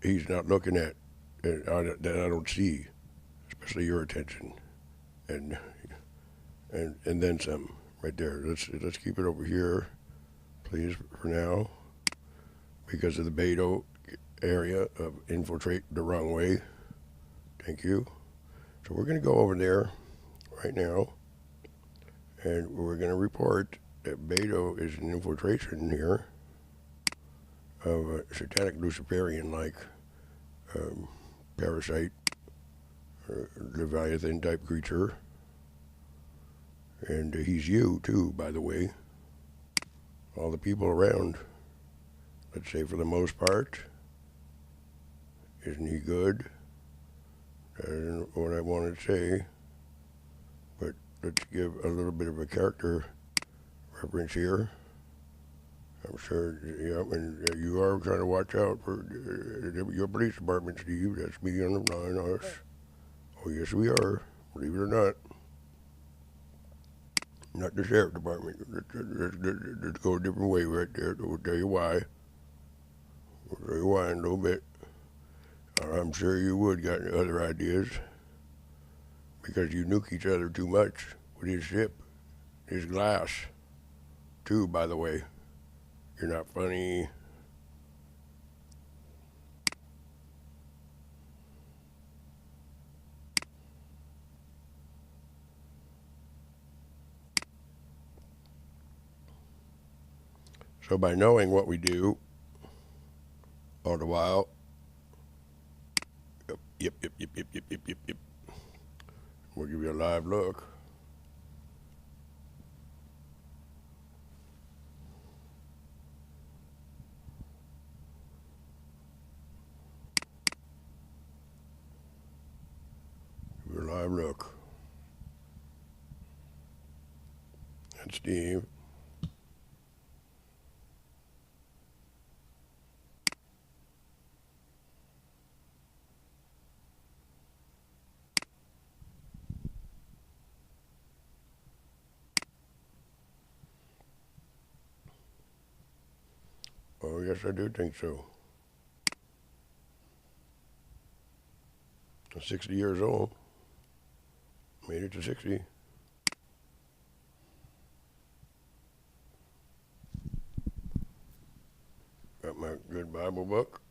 he's not looking at that I don't see, especially your attention, and and then some right there. Let's keep it over here, please, for now, because of the Beto area of infiltrate the wrong way. Thank you. So we're going to go over there right now, and we're going to report that Beto is an infiltration here of a satanic Luciferian-like parasite, Leviathan type creature. And he's you too, by the way. All the people around, let's say for the most part, isn't he good? That isn't what I want to say, but let's give a little bit of a character reference here. I'm sure, yeah, and you are trying to watch out for your police department, Steve. That's me on the line, us. Oh, yes, we are. Believe it or not. Not the sheriff department. Let's go a different way right there. We'll tell you why. We'll tell you why in a little bit. I'm sure you would got other ideas because you nuke each other too much with his ship, his glass, too, by the way. You're not funny. So by knowing what we do all the while, yep, we'll give you a live look. Give you a live look. And Steve. Oh, yes, I do think so. I'm 60 years old. Made it to 60. Got my good Bible book.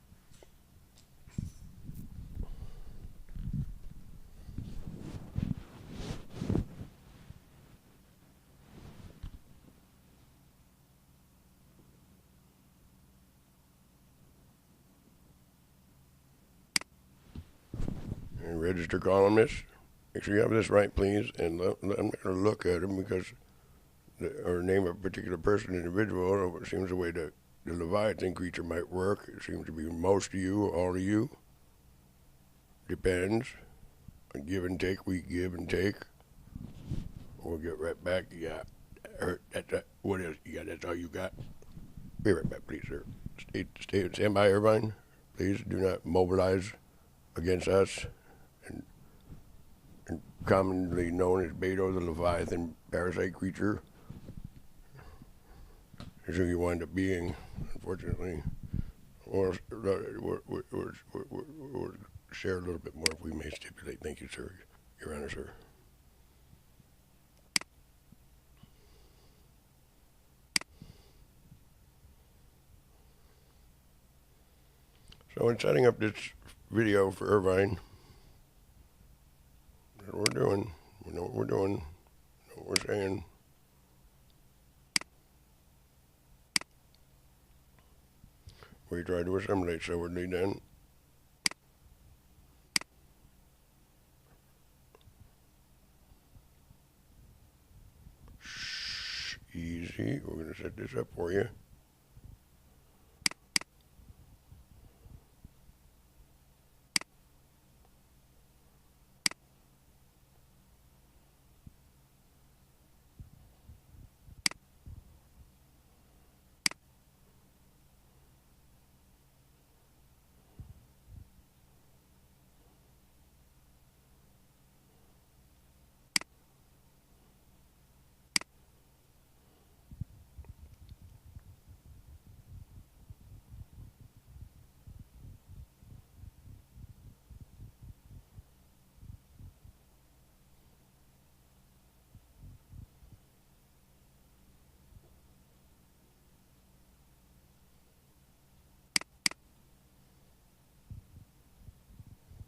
And register columnist. Make sure you have this right, please. And I'm going to look at them because, or name a particular person, individual. It seems the way that the Leviathan creature might work. It seems to be most of you, all of you. Depends. On give and take, we give and take. We'll get right back. You got, what else you got? That's all you got? Be right back, please, sir. Stand by, Irvine. Please do not mobilize against us. And commonly known as Beto, the Leviathan parasite creature, is who you wind up being, unfortunately. We'll share a little bit more if we may stipulate. Thank you, sir. Your Honor, sir. So in setting up this video for Irvine, that's what we're doing. We know what we're doing. We know what we're saying. We try to assimilate soberly then. Shh, easy. We're going to set this up for you.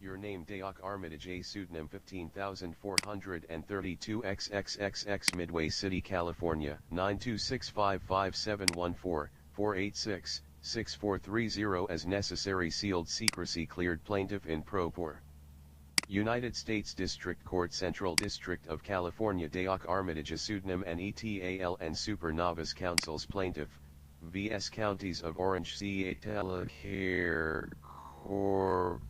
Your name Deok Armitage A pseudonym 15432 XXXX Midway City, California 926557144 486 6430 as necessary. Sealed secrecy cleared. Plaintiff in pro por. United States District Court, Central District of California. Deok Armitage a pseudonym NETAL and Super Novice Council's plaintiff, vs. Counties of Orange CA Telecare Corps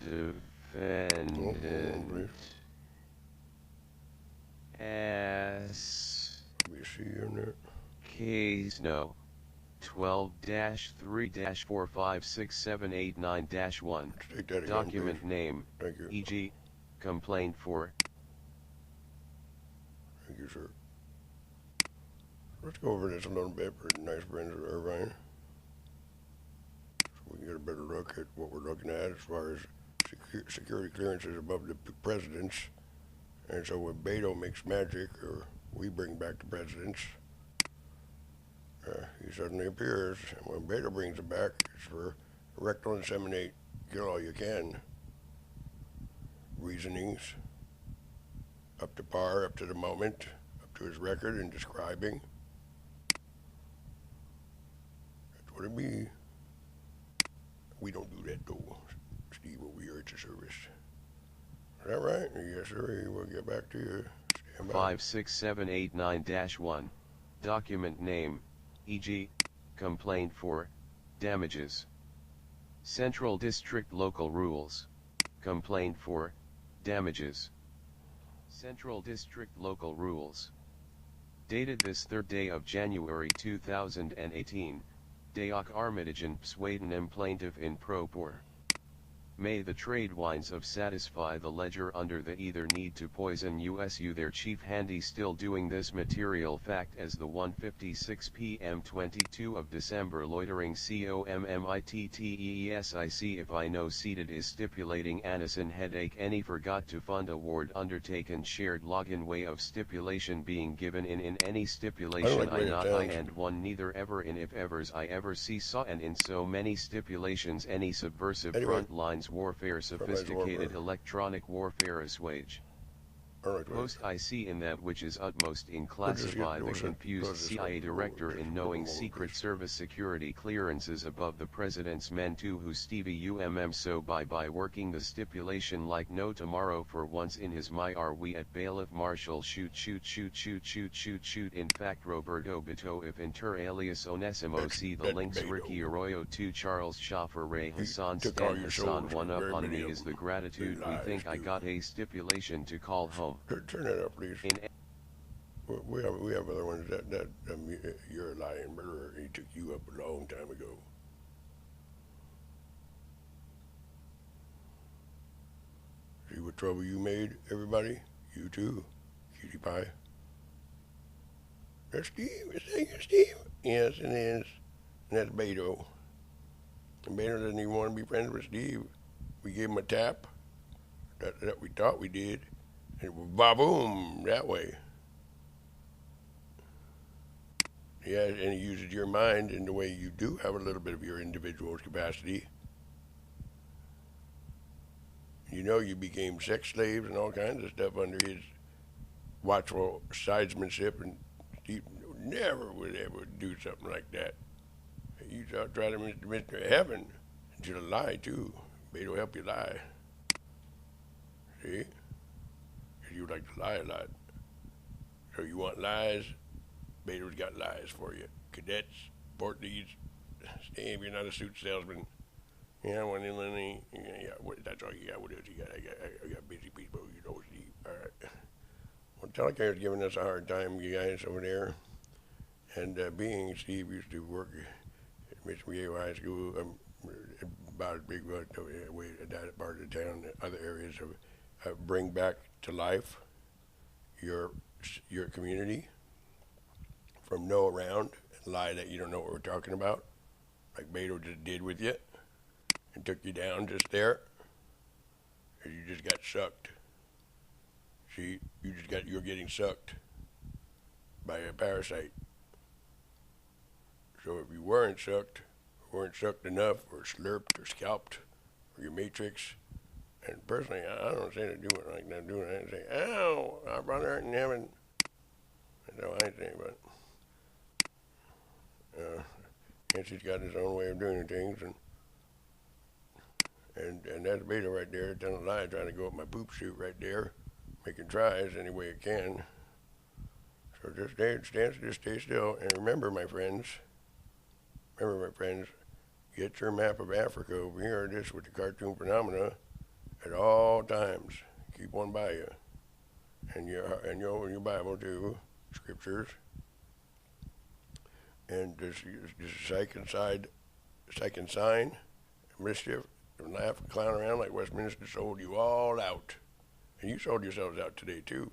defendant S. Let me see in there. Case no. 12-3-45678-9-1. Take that again, Document please. name, Thank you. e.g., complaint for. Thank you, sir. Let's go over this a little bit for nice friends of Irvine, so we can get a better look at what we're looking at as far as security clearances above the presidents. And so when Beto makes magic, or we bring back the presidents, he suddenly appears. And when Beto brings it back, it's for rectal inseminate, kill all you can. Reasonings, up to par, up to the moment, up to his record in describing. That's what it be. We don't do that though, Steve, over here at the service. Is that right? Yes, sir. We'll get back to you. 56789-1. Document name, e.g., complaint for, damages. Central District Local Rules. Complaint for, damages. Central District Local Rules. Dated this 3rd day of January 2018, Deok Armitage and Pswaden plaintiff in pro por. May the trade winds of satisfy the ledger under the either need to poison USU. Their chief handy still doing this material fact as the 1:56 p.m. 22 of December loitering COMMITTEESIC if I know seated is stipulating Anison headache any forgot to fund award undertaken shared login way of stipulation being given in any stipulation I not I and one neither ever in if evers I ever see saw and in so many stipulations any subversive front lines warfare sophisticated electronic warfare assuage. Most I see in that which is utmost in classify the confused CIA director in knowing Secret Service security clearances above the president's men too who Stevie so by working the stipulation like no tomorrow for once in his my are we at bailiff marshal shoot in fact Roberto Beto if inter alias Onesimo see the links Ricky Arroyo 2 Charles Schaffer Ray Hassan Stan Hassan one up on me is the gratitude we think I got a stipulation to call home. Turn that up, please. We have other ones that you're a lying murderer. He took you up a long time ago. See what trouble you made, everybody? You too, cutie pie. That's Steve. Is that Steve? Yes, it is. And that's Beto. And Beto doesn't even want to be friends with Steve. We gave him a tap. That we thought we did. And ba-boom, that way. Yeah, and he uses your mind in the way you do have a little bit of your individual capacity. You know, you became sex slaves and all kinds of stuff under his watchful sidesmanship, and Steve never would ever do something like that. You try to Mr. Heaven, and you'll lie too. Beto help you lie. See? You like to lie a lot. So you want lies? Beto's got lies for you. Cadets, port these. Steve, you're not a suit salesman. Yeah, one in any. Yeah, that's all you got. What else you got? I got busy people, you know, Steve. All right. Well, Telecare's giving us a hard time, you guys over there. And being Steve used to work at Mission Viejo High School, about as big way that part of the town, other areas of bring back to life your community from no around and lie that you don't know what we're talking about, like Beto just did with you and took you down just there, and you just got sucked. See, you're getting sucked by a parasite. So if you weren't sucked enough, or slurped, or scalped, or your matrix, And personally, I don't say to do it like that, doing it and say, ow, our brother in heaven. That's how I say, but Nancy's got his own way of doing things, and that's Beta right there telling a lie, trying to go up my poop chute right there, making tries any way it can. So just stay still, and remember, my friends, get your map of Africa over here, this with the cartoon phenomena, at all times. Keep one by you, and your Bible too, scriptures, and this psych and sign, mischief, and laugh and clown around like Westminster sold you all out, and you sold yourselves out today too.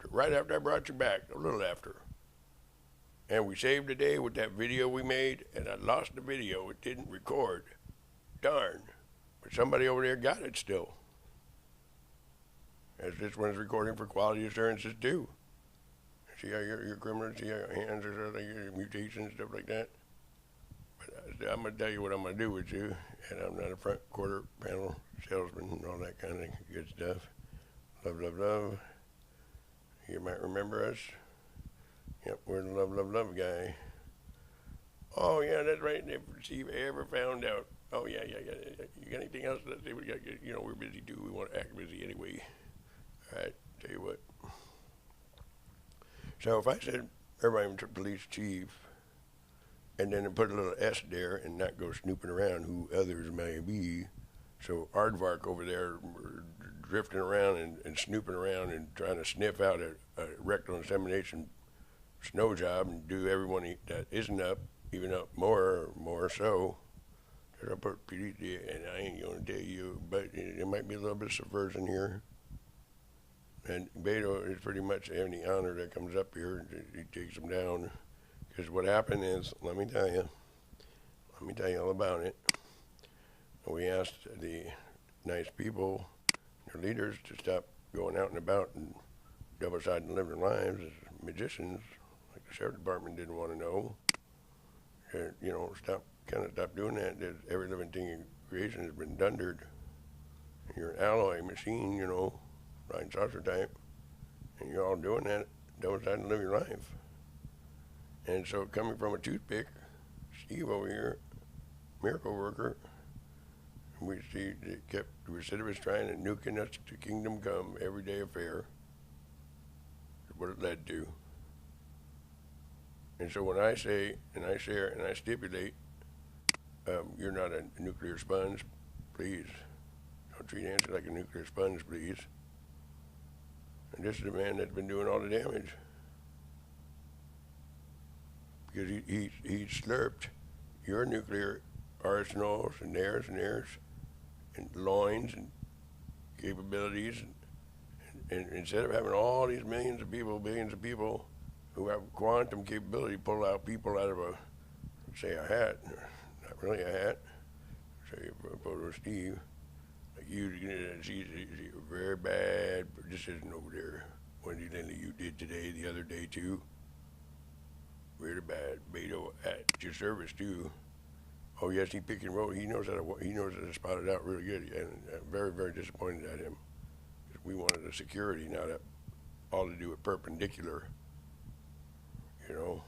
Right after I brought you back, a little after. And we saved the day with that video we made, and I lost the video. It didn't record. Darn. But somebody over there got it still. As this one's recording for quality assurances too. See how your criminals, see how your hands are sort of like your mutations and stuff like that? But I'm going to tell you what I'm going to do with you, and I'm not a front quarter panel salesman and all that kind of good stuff. Love, love, love. You might remember us. Yep, we're the love, love, love guy. Oh, yeah, that's right. If Steve ever found out. Oh, yeah. You got anything else? Let's see what we got. You know, we're busy, too. We want to act busy anyway. All right, tell you what. So if I said everybody to police chief, and then put a little S there and not go snooping around who others may be, so Aardvark over there drifting around and snooping around and trying to sniff out a rectal insemination snow job and do everyone that isn't up, even up more so. I put PD, and I ain't gonna tell you, but it might be a little bit of subversion here. And Beto is pretty much any honor that comes up here, he takes them down. Because what happened is, let me tell you all about it. We asked the nice people, their leaders, to stop going out and about and double-sided living lives as magicians, like the sheriff department didn't want to know. And, stop doing that. Every living thing in creation has been dundered. You're an alloy machine, flying saucer type, and you're all doing that, double-sided living your life. And so coming from a toothpick, Steve over here, miracle worker, we see it kept recidivists trying to nuking us to kingdom come, everyday affair, is what it led to. And so when I say, and I share, and I stipulate, you're not a nuclear sponge, please. Don't treat Nancy like a nuclear sponge, please. And this is a man that's been doing all the damage. Because he slurped your nuclear arsenals and theirs, and loins and capabilities. And instead of having all these millions of people, billions of people who have quantum capability pull out people out of say a hat, not really a hat, say a photo of Steve, like you, she's a very bad decision over there. Wendy Lindley, you did today, the other day too. Really bad. Beto at your service too. Oh yes, he pick and roll. He knows how to spot it out really good. And I'm very, very disappointed at him. We wanted a security, not all to do with perpendicular. So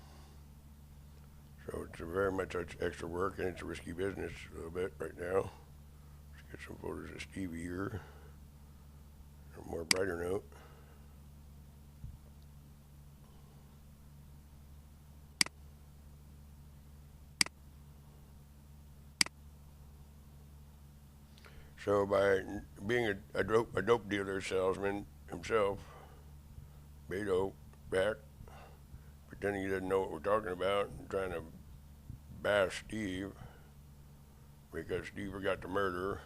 it's very much extra work, and it's a risky business a little bit right now. Let's get some photos of Stevie here. A more brighter note. So by being a dope dealer salesman himself, Beto back, pretending he doesn't know what we're talking about, and trying to bash Steve because Steve forgot to murder.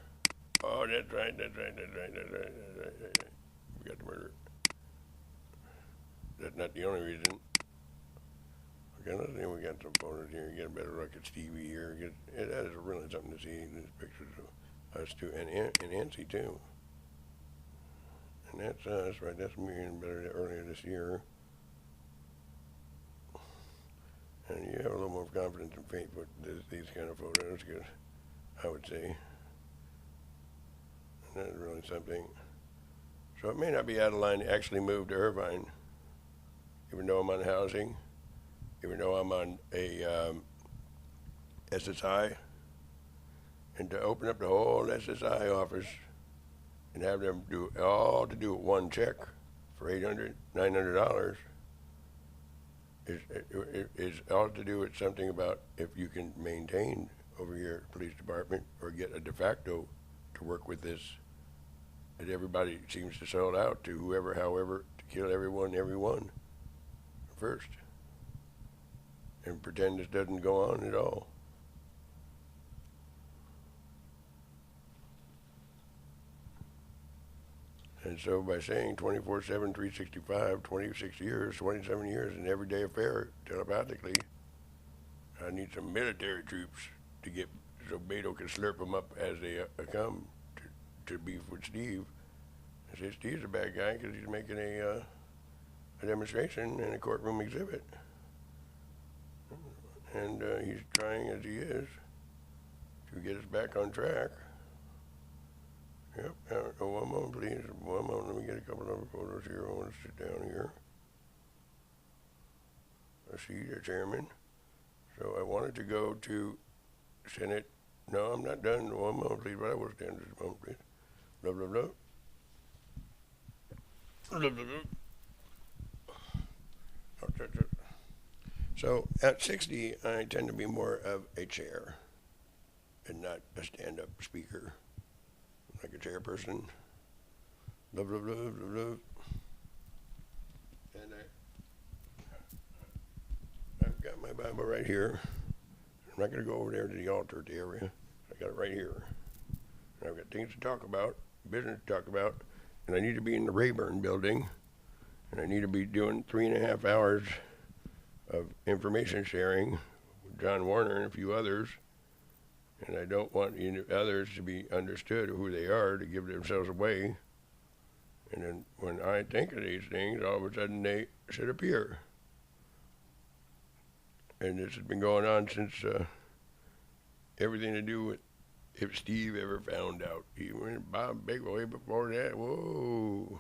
Oh, that's right. Forgot to murder. That's not the only reason. Okay, let's see, we got some photos here. You get a better look at Stevie here. That is really something to see in these pictures of us too, and Nancy too. And that's us, right? That's me and better earlier this year. And you have a little more confidence and faith with these kind of photos, because I would say. And That's really something. So it may not be out of line to actually move to Irvine, even though I'm on housing, even though I'm on a SSI, and to open up the whole SSI office and have them do all to do it one check for $800, $900 is all to do with something about if you can maintain over here at the police department or get a de facto to work with this that everybody seems to sell out to whoever, however, to kill everyone first and pretend this doesn't go on at all. And so by saying 24/7, 365, 26 years, 27 years, an everyday affair telepathically, I need some military troops to get so Beto can slurp them up as they come to beef with Steve. I say Steve's a bad guy because he's making a demonstration and a courtroom exhibit. And he's trying, as he is, to get us back on track. Yep. One moment, please. One moment. Let me get a couple of photos here. I want to sit down here. I see the chairman. So I wanted to go to Senate. No, I'm not done. One moment, please. But I will stand just a moment, please. Blah, blah, blah. Blah, blah, blah. So at 60, I tend to be more of a chair and not a stand-up speaker. Like a chairperson, blah, blah, blah, blah, blah. And I've got my Bible right here. I'm not going to go over there to the altar at the area. I got it right here. And I've got things to talk about, business to talk about, and I need to be in the Rayburn building, and I need to be doing 3.5 hours of information sharing with John Warner and a few others. And I don't want others to be understood who they are to give themselves away. And then when I think of these things, all of a sudden they should appear. And this has been going on since everything to do with if Steve ever found out. Even Bob Big way before that. Whoa.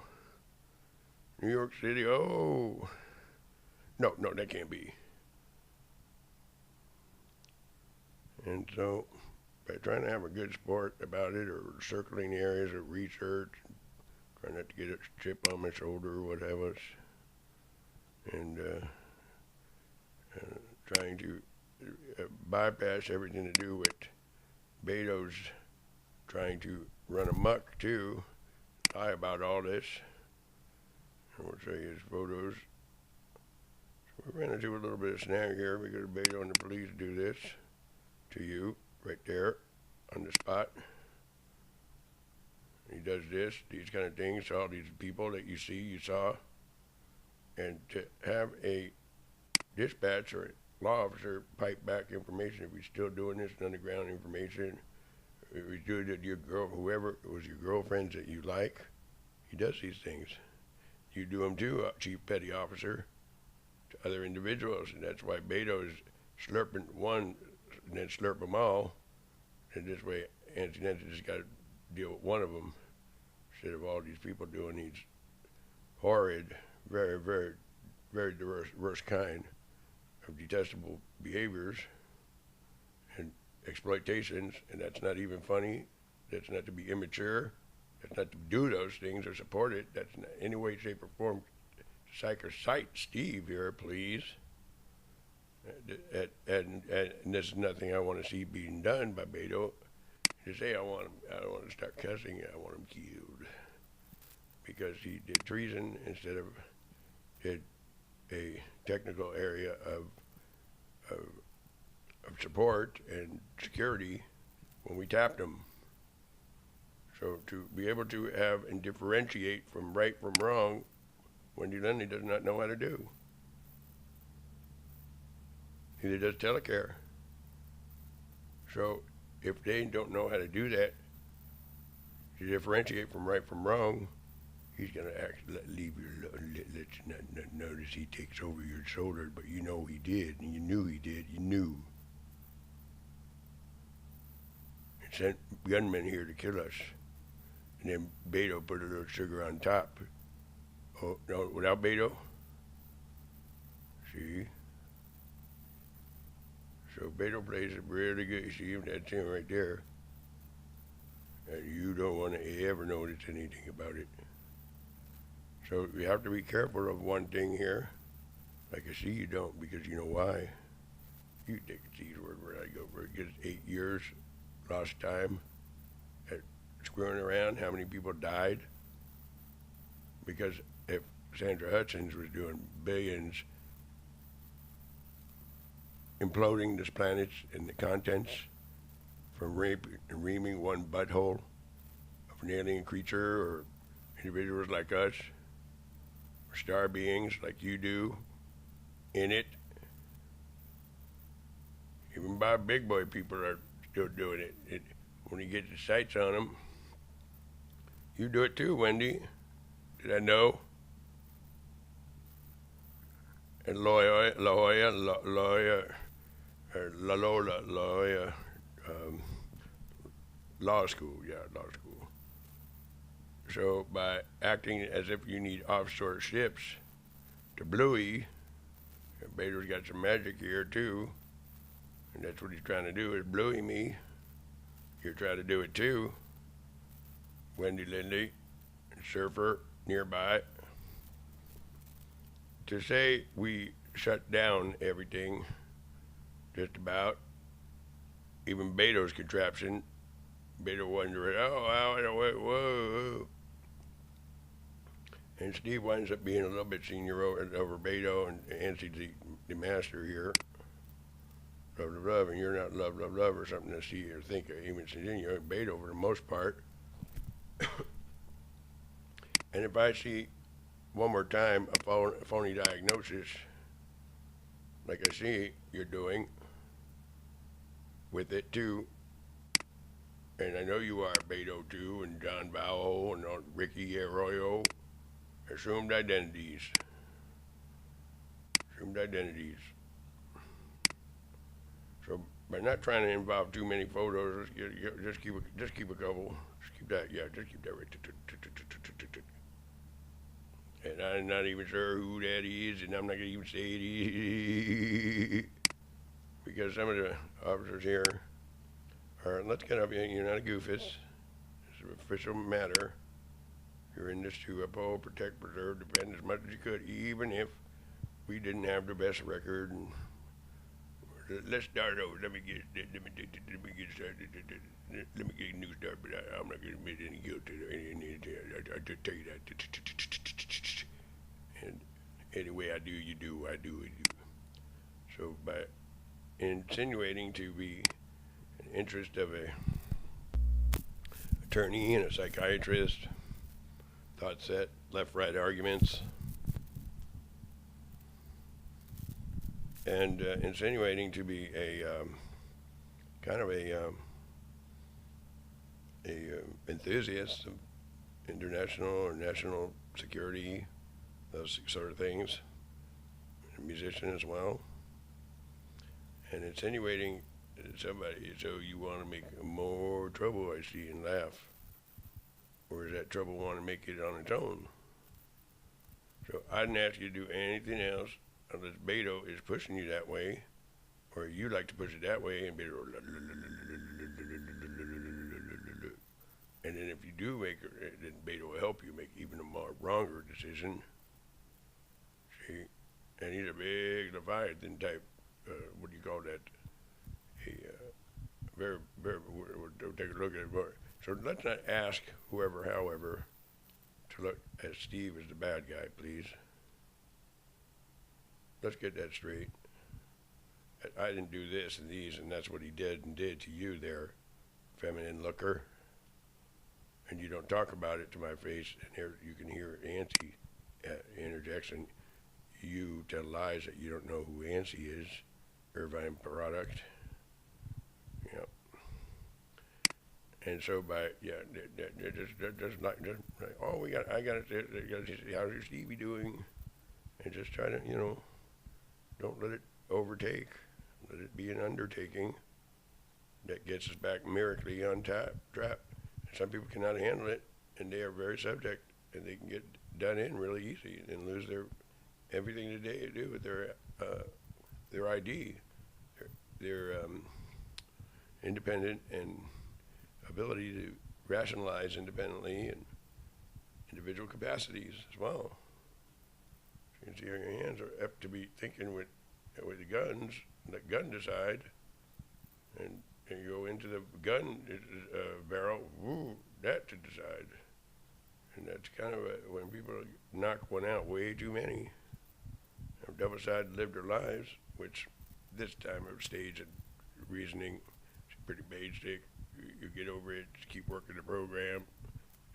New York City, oh. No, that can't be. And so by trying to have a good sport about it or circling the areas of research, trying not to get a chip on my shoulder or what have us, and trying to bypass everything to do with Beto's trying to run amok too, lie about all this. I will show you his photos. So we ran into a little bit of snag here because Beto and the police do this to you right there on the spot. He does this, these kind of things to all these people that you saw. And to have a dispatch or a law officer pipe back information, if he's still doing this underground information, if he's doing it to your girl, whoever it was your girlfriends that you like, he does these things. You do them too, Chief Petty Officer, to other individuals, and that's why Beto is slurping one and then slurp them all. And this way, Nancy just got to deal with one of them instead of all these people doing these horrid, very, very, very diverse kind of detestable behaviors and exploitations. And that's not even funny. That's not to be immature. That's not to do those things or support it. That's not any way, shape, or form. Psych or cite Steve here, please. And this is nothing I want to see being done by Beto. To say I don't want to start cussing. I want him killed because he did treason instead of did a technical area of support and security when we tapped him. So to be able to have and differentiate from right from wrong, Wendy Lundy does not know how to do. Neither does Telecare. So if they don't know how to do that, to differentiate from right from wrong, he's going to leave you, let you not notice he takes over your shoulder, but you know he did, and you knew he did, you knew. And sent gunmen here to kill us. And then Beto put a little sugar on top. Oh, no, without Beto? See? So Beto plays it really good. You see, that's him right there. And you don't want to ever notice anything about it. So you have to be careful of one thing here. Like I see you don't, because you know why. You take a cheese word where I go for it. Gets 8 years, lost time, at screwing around. How many people died? Because if Sandra Hudson's was doing billions, imploding this planet and the contents from reaming one butthole of an alien creature or individuals like us, or star beings like you do, in it. Even by big boy people are still doing it. When you get the sights on them, you do it too, Wendy. Did I know? And La Lola, law school, law school. So by acting as if you need offshore ships to Bluey, and Beto's got some magic here too, and that's what he's trying to do, is Bluey me. You're trying to do it too, Wendy Lindy, and Surfer nearby. To say we shut down everything, just about, even Beto's contraption, Beto wondering, whoa. And Steve winds up being a little bit senior over Beto, and Nancy's the master here. Love, and you're not love, or something to see or think of, even you Beto for the most part. And if I see one more time a phony diagnosis, like I see you're doing with it too, and I know you are, Beto too, and John Bowell and Ricky Arroyo, assumed identities. So by not trying to involve too many photos, just keep a couple. Just keep that right. And I'm not even sure who that is, and I'm not gonna even say it is, because some of the officers here are. Let's get up here. You're not a goofus. It's an official matter. You're in this to uphold, protect, preserve, defend as much as you could, even if we didn't have the best record. And let's start over. Let me get started. Let me get a new start, but I'm not going to admit any guilt to anything. I just tell you that. And any way I do, you do. I do. So by insinuating to be an interest of a attorney and a psychiatrist, thought set, left-right arguments, and insinuating to be a kind of a enthusiast of international or national security, those sort of things, a musician as well, and insinuating somebody, so you want to make more trouble, I see, and laugh. Or does that trouble want to make it on its own? So I didn't ask you to do anything else unless Beto is pushing you that way, or you like to push it that way, and Beto, and then if you do make it, then Beto will help you make even a more wronger decision. See, and he's a big Leviathan type. What do you call that? Very. We'll take a look at it more. So let's not ask whoever, however, to look at Steve as the bad guy, please. Let's get that straight. I didn't do this and these, and that's what he did to you there, feminine looker. And you don't talk about it to my face, and here you can hear Nancy interjection. You tell lies that you don't know who Nancy is, Irvine product. Yep. And so by just like oh I got to how's your Stevie doing, and just try to don't let it overtake, let it be an undertaking that gets us back miraculously on trap. Some people cannot handle it, and they are very subject, and they can get done in really easy and lose their everything that they do with their ID, their independent and ability to rationalize independently and individual capacities as well. You can see how your hands are apt to be thinking with the guns, let gun decide, and you go into the gun barrel, woo, that to decide. And that's kind of when people knock one out, way too many, have double-sided lived their lives, which this time of stage and reasoning is pretty basic. You get over it, just keep working the program.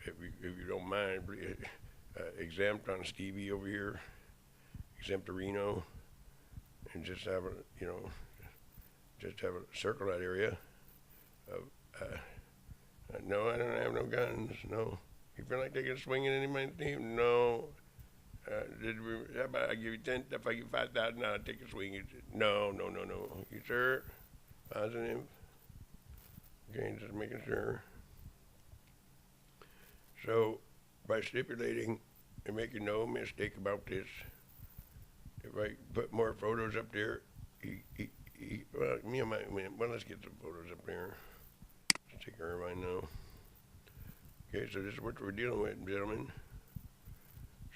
If you don't mind, exempt on Stevie over here, exempt to Reno, and just have a circle that area of, no, I don't have no guns, no. You feel like taking a swing at any of my team? No. How about I give you 10, if I give you 5,000, I'll take a swing. No. You sure? Positive? Okay, just making sure. So, by stipulating and making no mistake about this, if I put more photos up there, well, let's get some photos up there. Let's take Irvine now. Okay, so this is what we're dealing with, gentlemen.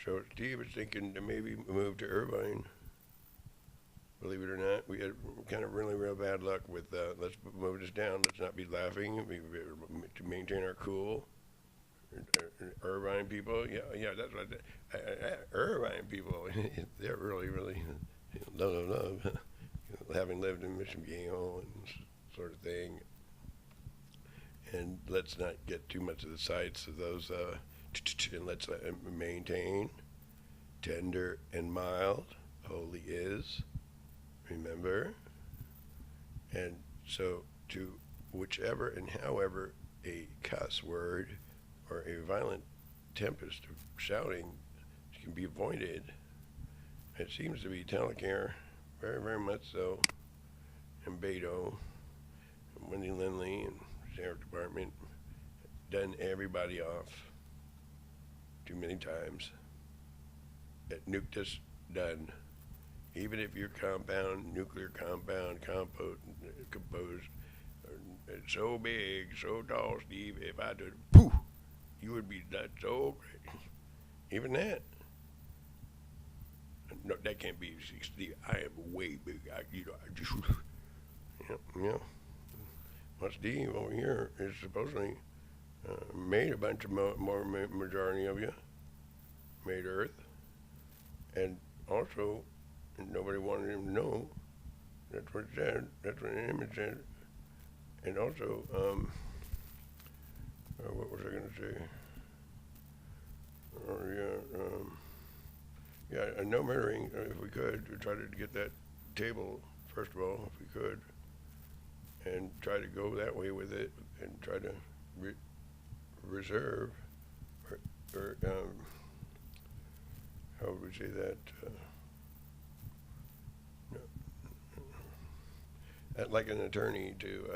So Steve is thinking to maybe move to Irvine. Believe it or not, we had kind of really real bad luck with, let's move this down, let's not be laughing, to maintain our cool. Irvine people, yeah, that's what Irvine people, they're really, love, having lived in Mission Viejo and sort of thing. And let's not get too much of the sights of those, and let's maintain tender and mild, holy is, remember. And so to whichever and however a cuss word or a violent tempest of shouting can be avoided, it seems to be Telecare, very, very much so, and Beto, and Wendy Lindley, and Sheriff Department, done everybody off too many times. That nuked us, done. Even if your compound, nuclear compound, composed, so big, so tall, Steve, if I did, poof, you would be that so great. Even that. No, that can't be, Steve. I am way big. I just, yeah. Well, Steve over here is supposedly made a bunch of more majority of you, made Earth, and also nobody wanted him to know. That's what it said. That's what the image said. And also, what was I going to say? Oh yeah, no murdering. If we could, to try to get that table first of all, if we could. And try to go that way with it, and try to reserve, or how would we say that? Like an attorney to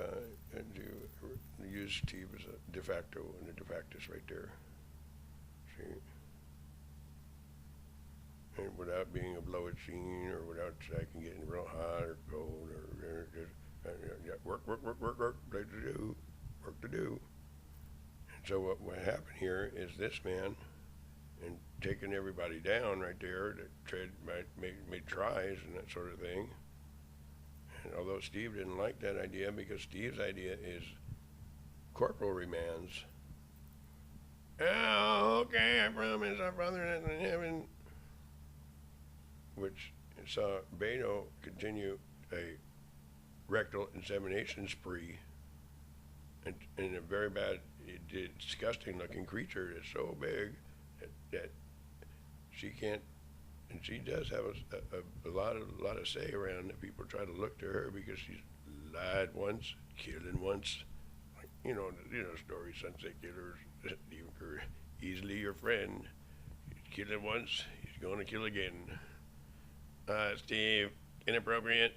use Steve as a de facto, and a de factus right there. See, and without being a blow at scene, or without stacking getting real hot or cold, or just. Work, place to do, work to do. And so what happened here is this man, and taking everybody down right there that made tries and that sort of thing. And although Steve didn't like that idea, because Steve's idea is corporal remands. Oh, okay, I promise our Father in heaven. Which saw Beto continue a rectal insemination spree, and a very bad, disgusting looking creature that's so big that she can't, and she does have a lot of say around that people try to look to her because she's lied once, killing once, like, you know stories, Sunset Killers, Stephen Curry, easily your friend, he's killing once, he's going to kill again. Steve, inappropriate.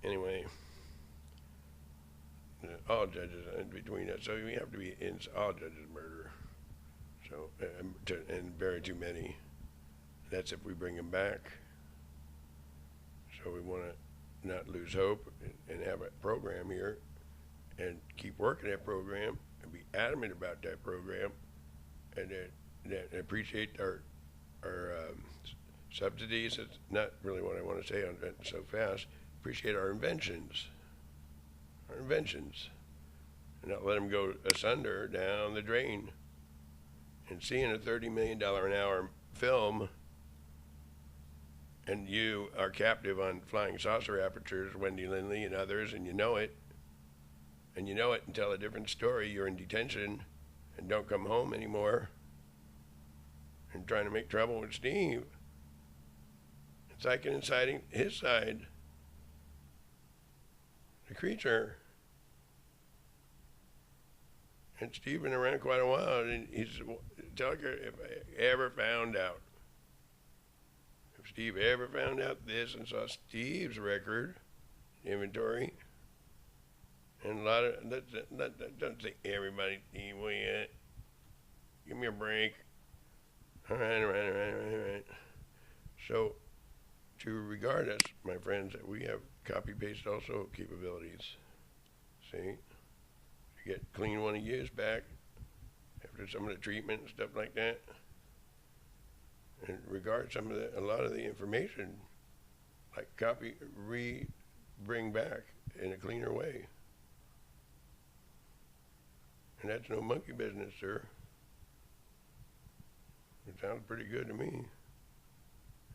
Anyway, all judges in between that, so we have to be in all judges murder. So, and bury too many. That's if we bring them back. So we want to not lose hope and have a program here and keep working that program and be adamant about that program, and that appreciate our subsidies. It's not really what I want to say on that so fast. Appreciate our inventions, and not let them go asunder down the drain. And seeing a $30 million an hour film, and you are captive on flying saucer apertures, Wendy Lindley and others, and you know it, and tell a different story. You're in detention and don't come home anymore, and trying to make trouble with Steve. It's like inciting his side, the creature. And Steve been around quite a while, and he's Telecare. If I ever found out, if Steve ever found out this and saw Steve's record inventory, and a lot of don't say everybody evil yet. Give me a break. All right. So, to regard us, my friends, that we have copy paste also capabilities. See. You get clean one of yours back after some of the treatment and stuff like that, and regard a lot of the information, like bring back in a cleaner way. And that's no monkey business, sir. It sounds pretty good to me.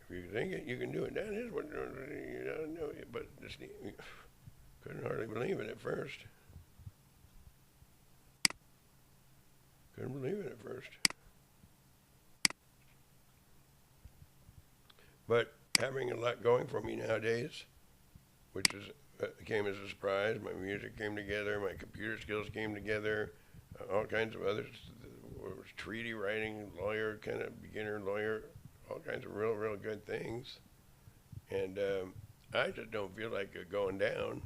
If you think it, you can do it. That is what you don't know, but couldn't hardly believe it at first. Couldn't believe it at first. But having a lot going for me nowadays, which came as a surprise. My music came together, my computer skills came together, all kinds of others. Treaty writing, lawyer, kind of beginner lawyer, all kinds of real good things. And I just don't feel like going down,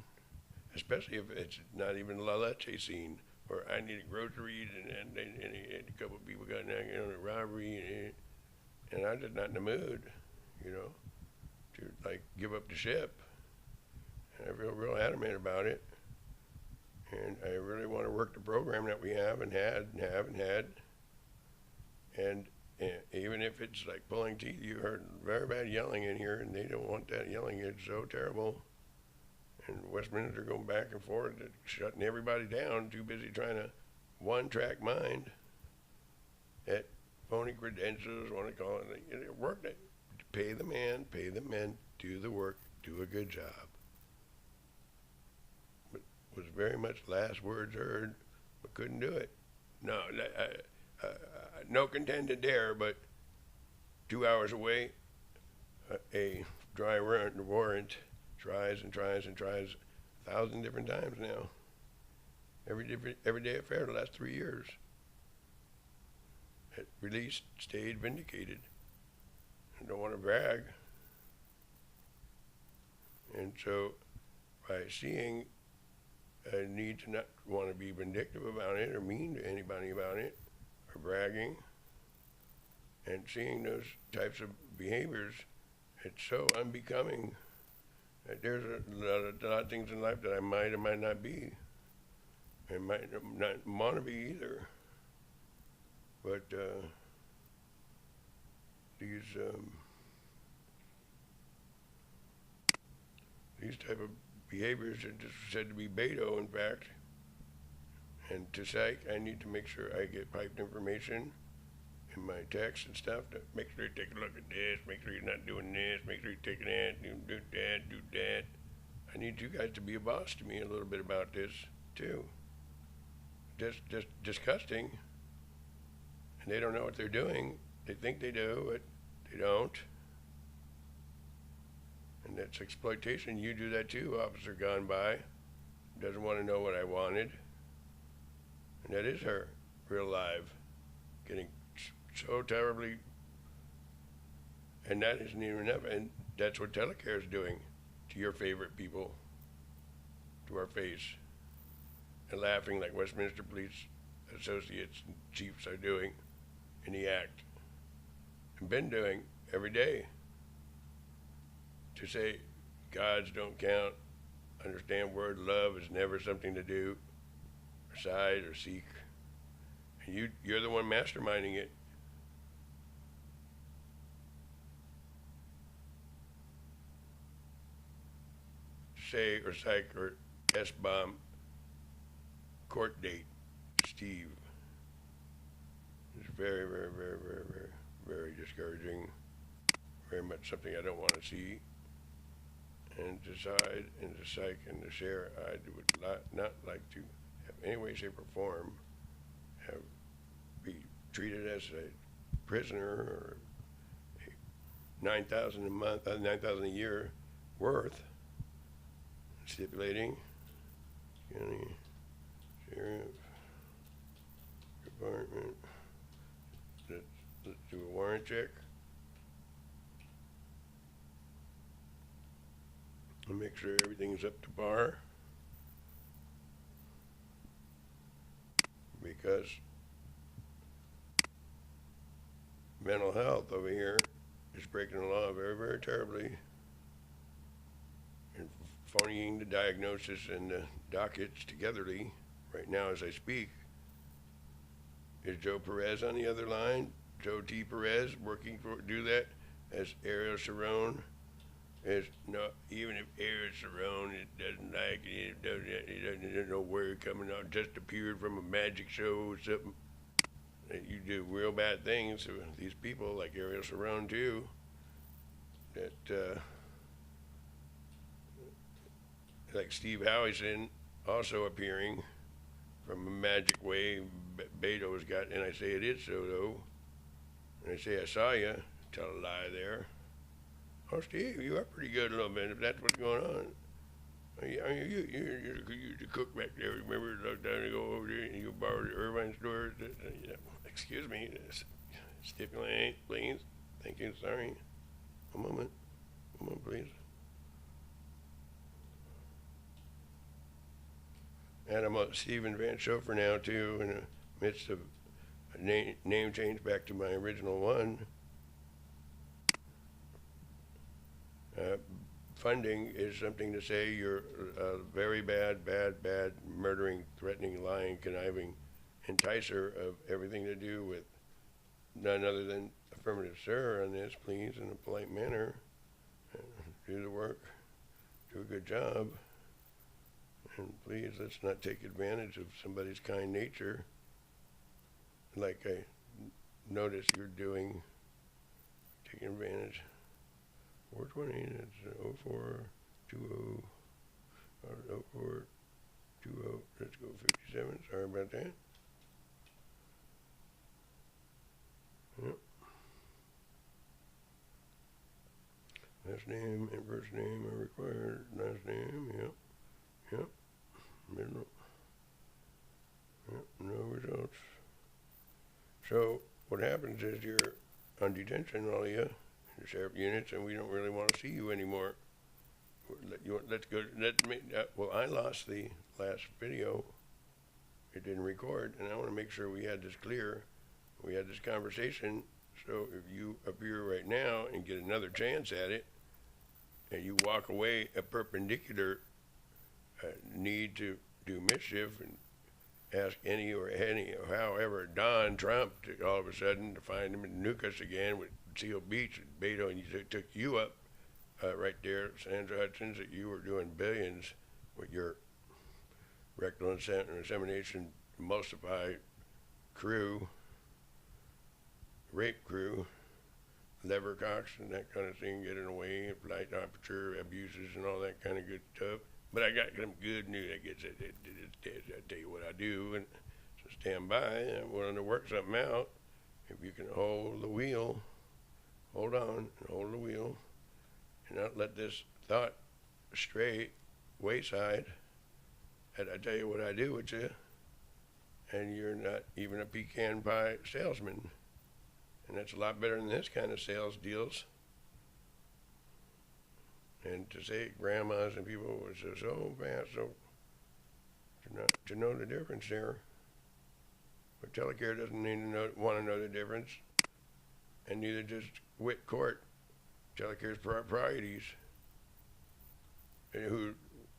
especially if it's not even La Leche scene. Or I need groceries, and a couple of people got a robbery, and I'm just not in the mood, to like give up the ship. And I feel real adamant about it, and I really want to work the program that we have and haven't had. And even if it's like pulling teeth, you heard very bad yelling in here, and they don't want that yelling. It's so terrible. And Westminster going back and forth, shutting everybody down, too busy trying to one-track mind at phony credentials, want to call it, work it. Pay the men, do the work, do a good job. But was very much last words heard, but couldn't do it. No, no contended there, but 2 hours away, a dry warrant tries 1,000 different times now. Every day affair the last 3 years. Released, stayed, vindicated. I don't want to brag. And so by seeing a need to not want to be vindictive about it or mean to anybody about it or bragging, and seeing those types of behaviors, it's so unbecoming. There's a lot of things in life that I might or might not be, and might not want to be either. But these type of behaviors are just said to be Beto, in fact. And to psych, I need to make sure I get piped information in my text and stuff to make sure you take a look at this, make sure you're not doing this, make sure you're taking that, do that. I need you guys to be a boss to me a little bit about this too. Just disgusting. And they don't know what they're doing. They think they do, but they don't. And that's exploitation. You do that too, officer gone by. Doesn't want to know what I wanted. And that is her, real live, getting so terribly, and that isn't even enough. And that's what Telecare is doing to your favorite people, to our face, and laughing like Westminster Police Associates and chiefs are doing in the act, and been doing every day. To say gods don't count, understand word love is never something to do, or side, or seek. And you're the one masterminding it. Say or psych or S-bomb court date, Steve. It's very, very, very, very, very, very discouraging. Very much something I don't want to see. And decide and to psych and to share, I would not like to have any way, shape, or form be treated as a prisoner or 9,000 a month, 9,000 a year worth. Stipulating county sheriff department. Let's do a warrant check. And make sure everything's up to par. Because mental health over here is breaking the law very, very terribly. And phoning the diagnosis and the dockets togetherly right now as I speak. Is Joe Perez on the other line? Joe T. Perez working for do that as Ariel Sharon? Is no, even if Ariel Sharon doesn't like it, he doesn't know where it's coming out, just appeared from a magic show or something. You do real bad things to these people like Ariel Sharon too. That like Steve Howison also appearing from a magic way. Beto's got, and I say it is so though. And I say I saw you, tell a lie there. Oh, Steve, you are pretty good a little bit if that's what's going on. You're the cook back there. Remember a long time ago over there and you borrowed the Irvine store? Excuse me. Stipulate, please. Thank you. Sorry. One moment, please. And I'm on Stephen Van Schofer now, too, in the midst of a name change back to my original one. Funding is something to say you're very bad, murdering, threatening, lying, conniving enticer of everything to do with none other than affirmative sir on this, please, in a polite manner. Do the work. Do a good job. And please, let's not take advantage of somebody's kind nature like I notice you're doing, taking advantage. 420, that's 0420, 0420, let's go 57, sorry about that. Yep. Last name and first name are required, last name, yep, middle, yep, no results. So what happens is you're on detention, all of you, the sheriff units, and we don't really want to see you anymore. Let's go. Well, I lost the last video. It didn't record, and I want to make sure we had this clear. We had this conversation. So if you appear right now and get another chance at it, and you walk away a perpendicular need to do mischief and ask any or however Don Trump to all of a sudden to find him and nuke us again with Seal Beach and Beto, and you took you up right there, Sandra Hutchins, that you were doing billions with your rectal insemination emulsify crew, rape crew, lever cocks and that kind of thing, getting away, flight temperature abuses and all that kind of good stuff. But I got some good news. I tell you what I do, and so stand by. I'm willing to work something out. If you can hold the wheel, hold on and hold the wheel, and not let this thought stray wayside. And I tell you what I do with you, and you're not even a pecan pie salesman. And that's a lot better than this kind of sales deals. And to say grandmas and people was so fast, so to know the difference there. But Telecare doesn't want to know the difference, and neither does Wit Court, Telecare's proprieties, who,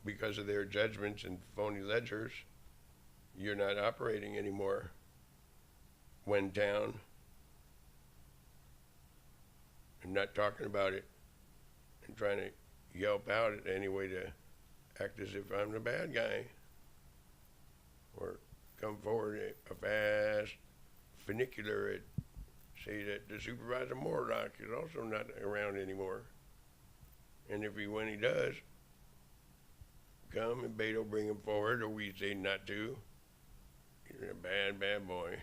because of their judgments and phony ledgers, you're not operating anymore. When down, and not talking about it, and trying to yelp out at any way to act as if I'm the bad guy, or come forward a fast funicular and say that the supervisor Morlock is also not around anymore. And when he does come and Beto bring him forward, or we say not to, he's a bad, bad boy.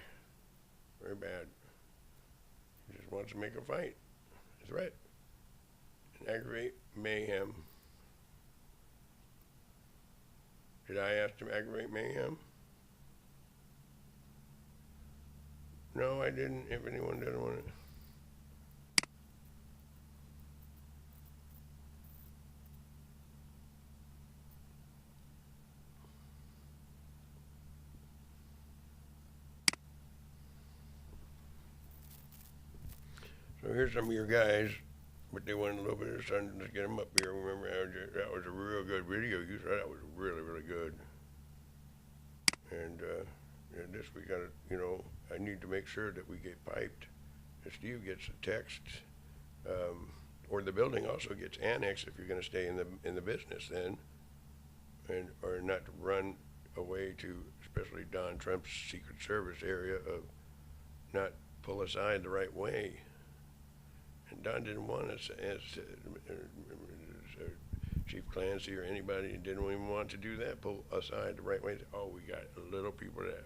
Very bad. He just wants to make a fight. A threat. And aggravate mayhem. Did I ask to aggravate mayhem? No, I didn't. If anyone doesn't want it. So here's some of your guys, but they wanted a little bit of sun to get them up here. Remember, that was a real good video. You saw that was really, really good. And this we got to, I need to make sure that we get piped. And Steve gets a text, or the building also gets annexed if you're going to stay in the business then, or not to run away to, especially Don Trump's Secret Service area, of not pull aside the right way. And Don didn't want us as Chief Clancy or anybody didn't even want to do that, pull aside the right way. Oh, we got little people that,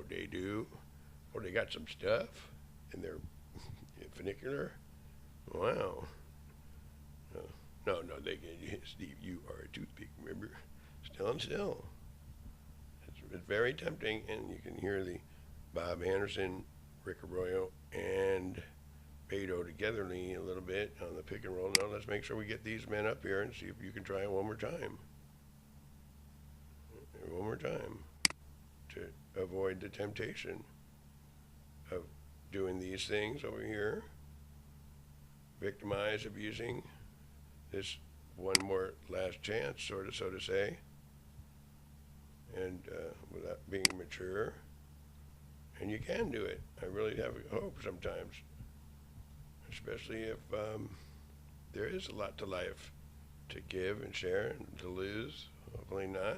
they do. Oh, they got some stuff in their funicular. Wow. No, they can, Steve, you are a toothpick, remember? Still and still. It's very tempting, and you can hear the Bob Anderson, Rick Arroyo, and Beto togetherly a little bit on the pick and roll. Now let's make sure we get these men up here and see if you can try it one more time. One more time to avoid the temptation of doing these things over here. Victimize, abusing this one more last chance, so to say, and without being mature. And you can do it. I really have hope sometimes. Especially if there is a lot to life to give and share and to lose. Hopefully not.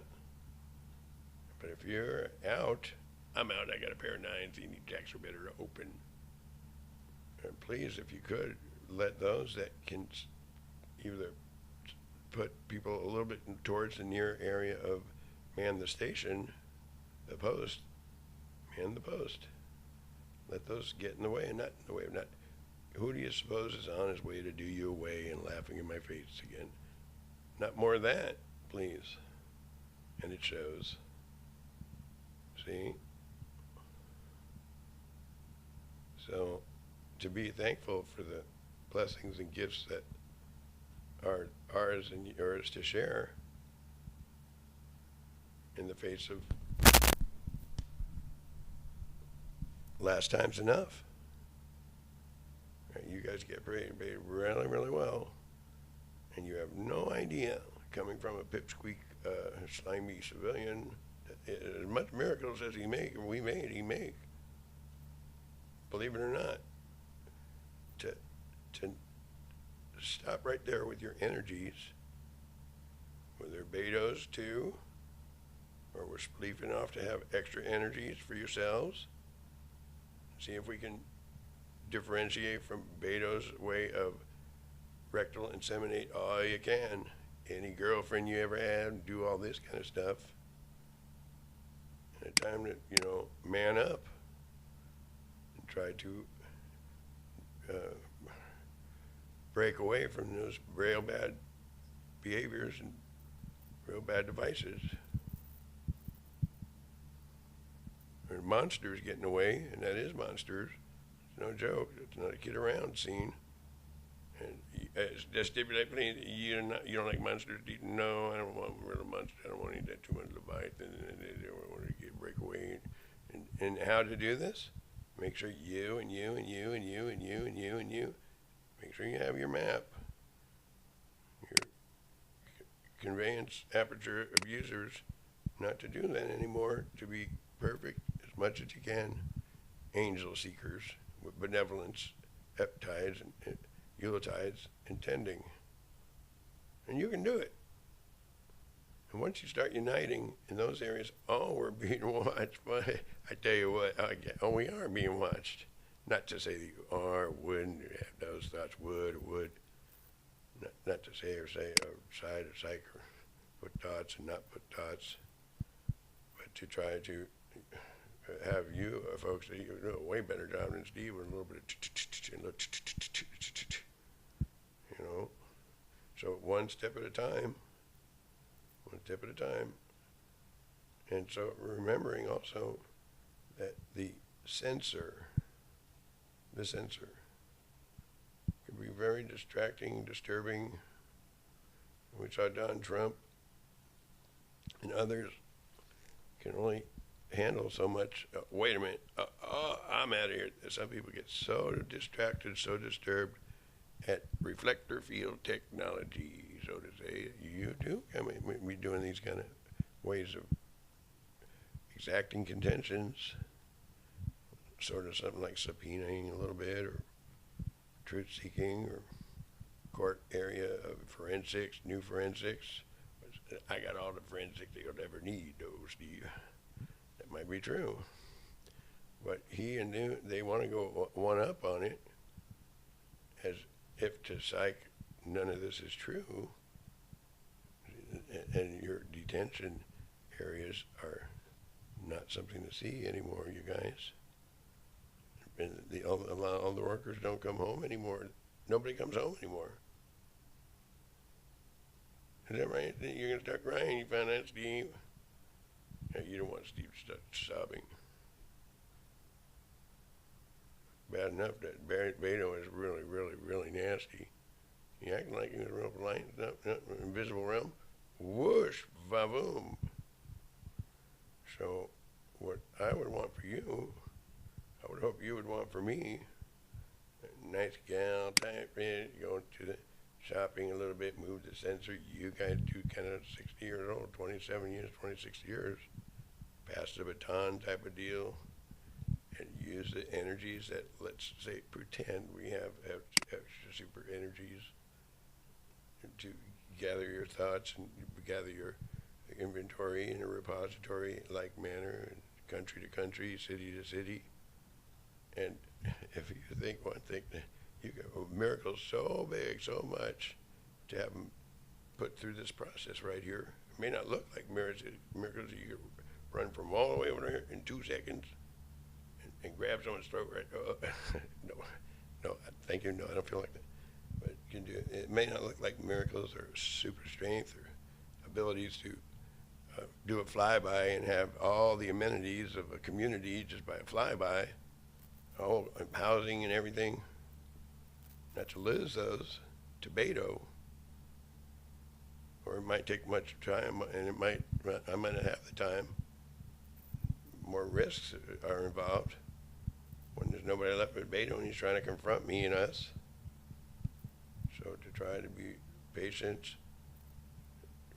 But if you're out, I'm out. I got a pair of nines. You need jacks are better to open. And please, if you could, let those that can either put people a little bit towards the near area of man the station, the post, man the post. Let those get in the way, and not in the way of not. Who do you suppose is on his way to do you away and laughing in my face again? Not more of that, please. And it shows. See? So, to be thankful for the blessings and gifts that are ours and yours to share in the face of last time's enough. You guys get paid really, really well, and you have no idea, coming from a pipsqueak, slimy civilian, as much miracles as he make, believe it or not, to stop right there with your energies, whether betos too, or we're spleefing off to have extra energies for yourselves. See if we can differentiate from Beto's way of rectal inseminate all you can. Any girlfriend you ever had, do all this kind of stuff. And a time to, man up and try to break away from those real bad behaviors and real bad devices. There are monsters getting away, and that is monsters. No joke. It's not a kid around scene. And just stipulate, please, you don't like monsters? No, I don't want real monsters. I don't want to eat that too much Leviathan. I don't want to break away And how to do this? Make sure you and you and you and you and you and you and you. Make sure you have your map. Your conveyance aperture abusers, not to do that anymore, to be perfect as much as you can. Angel seekers with benevolence, eptides, and eulatides intending. And you can do it. And once you start uniting in those areas, oh, we're being watched. But I tell you what, we are being watched. Not to say that you are, wouldn't have those thoughts, would. Not to say or side or psych or put thoughts and not put thoughts, but to try to have you folks that you do a way better job than Steve with a little bit of, you know. So one step at a time. One step at a time. And so remembering also that the sensor can be very distracting, disturbing. We saw Donald Trump and others can only handle so much. Wait a minute, I'm out of here. Some people get so distracted, so disturbed at reflector field technology, so to say. You do? I mean, we doing these kind of ways of exacting contentions, sort of something like subpoenaing a little bit, or truth-seeking, or court area of forensics, new forensics. I got all the forensics you'll ever need, though, Steve. That might be true. But he and they want to go one up on it, as if to psych, none of this is true, and your detention areas are not something to see anymore, you guys. And all the workers don't come home anymore. Nobody comes home anymore. Is that right? You're going to start crying. You found out, Steve? Yeah, you don't want Steve to start sobbing. Bad enough that Beto is really, really, really nasty. He acting like he was real polite. Invisible realm. Whoosh, va-boom. So what I would want for you, I would hope you would want for me, a nice gal type, go to the shopping a little bit, move the sensor. You guys do kind of 60 years old, 27 years, 26 years, pass the baton type of deal, and use the energies that, let's say, pretend we have extra super energies to gather your thoughts and gather your inventory in a repository-like manner, and country to country, city to city. And if you think one thing, you got miracles so big, so much, to have them put through this process right here. It may not look like miracles you could run from all the way over here in 2 seconds and grab someone's throat right. No, thank you. No, I don't feel like that. But you can do it. It may not look like miracles or super strength or abilities to do a flyby and have all the amenities of a community just by a flyby, all housing and everything. Not to lose those to Beto, or it might take much time, and I might not have the time. More risks are involved when there's nobody left but Beto and he's trying to confront me and us. So to try to be patient,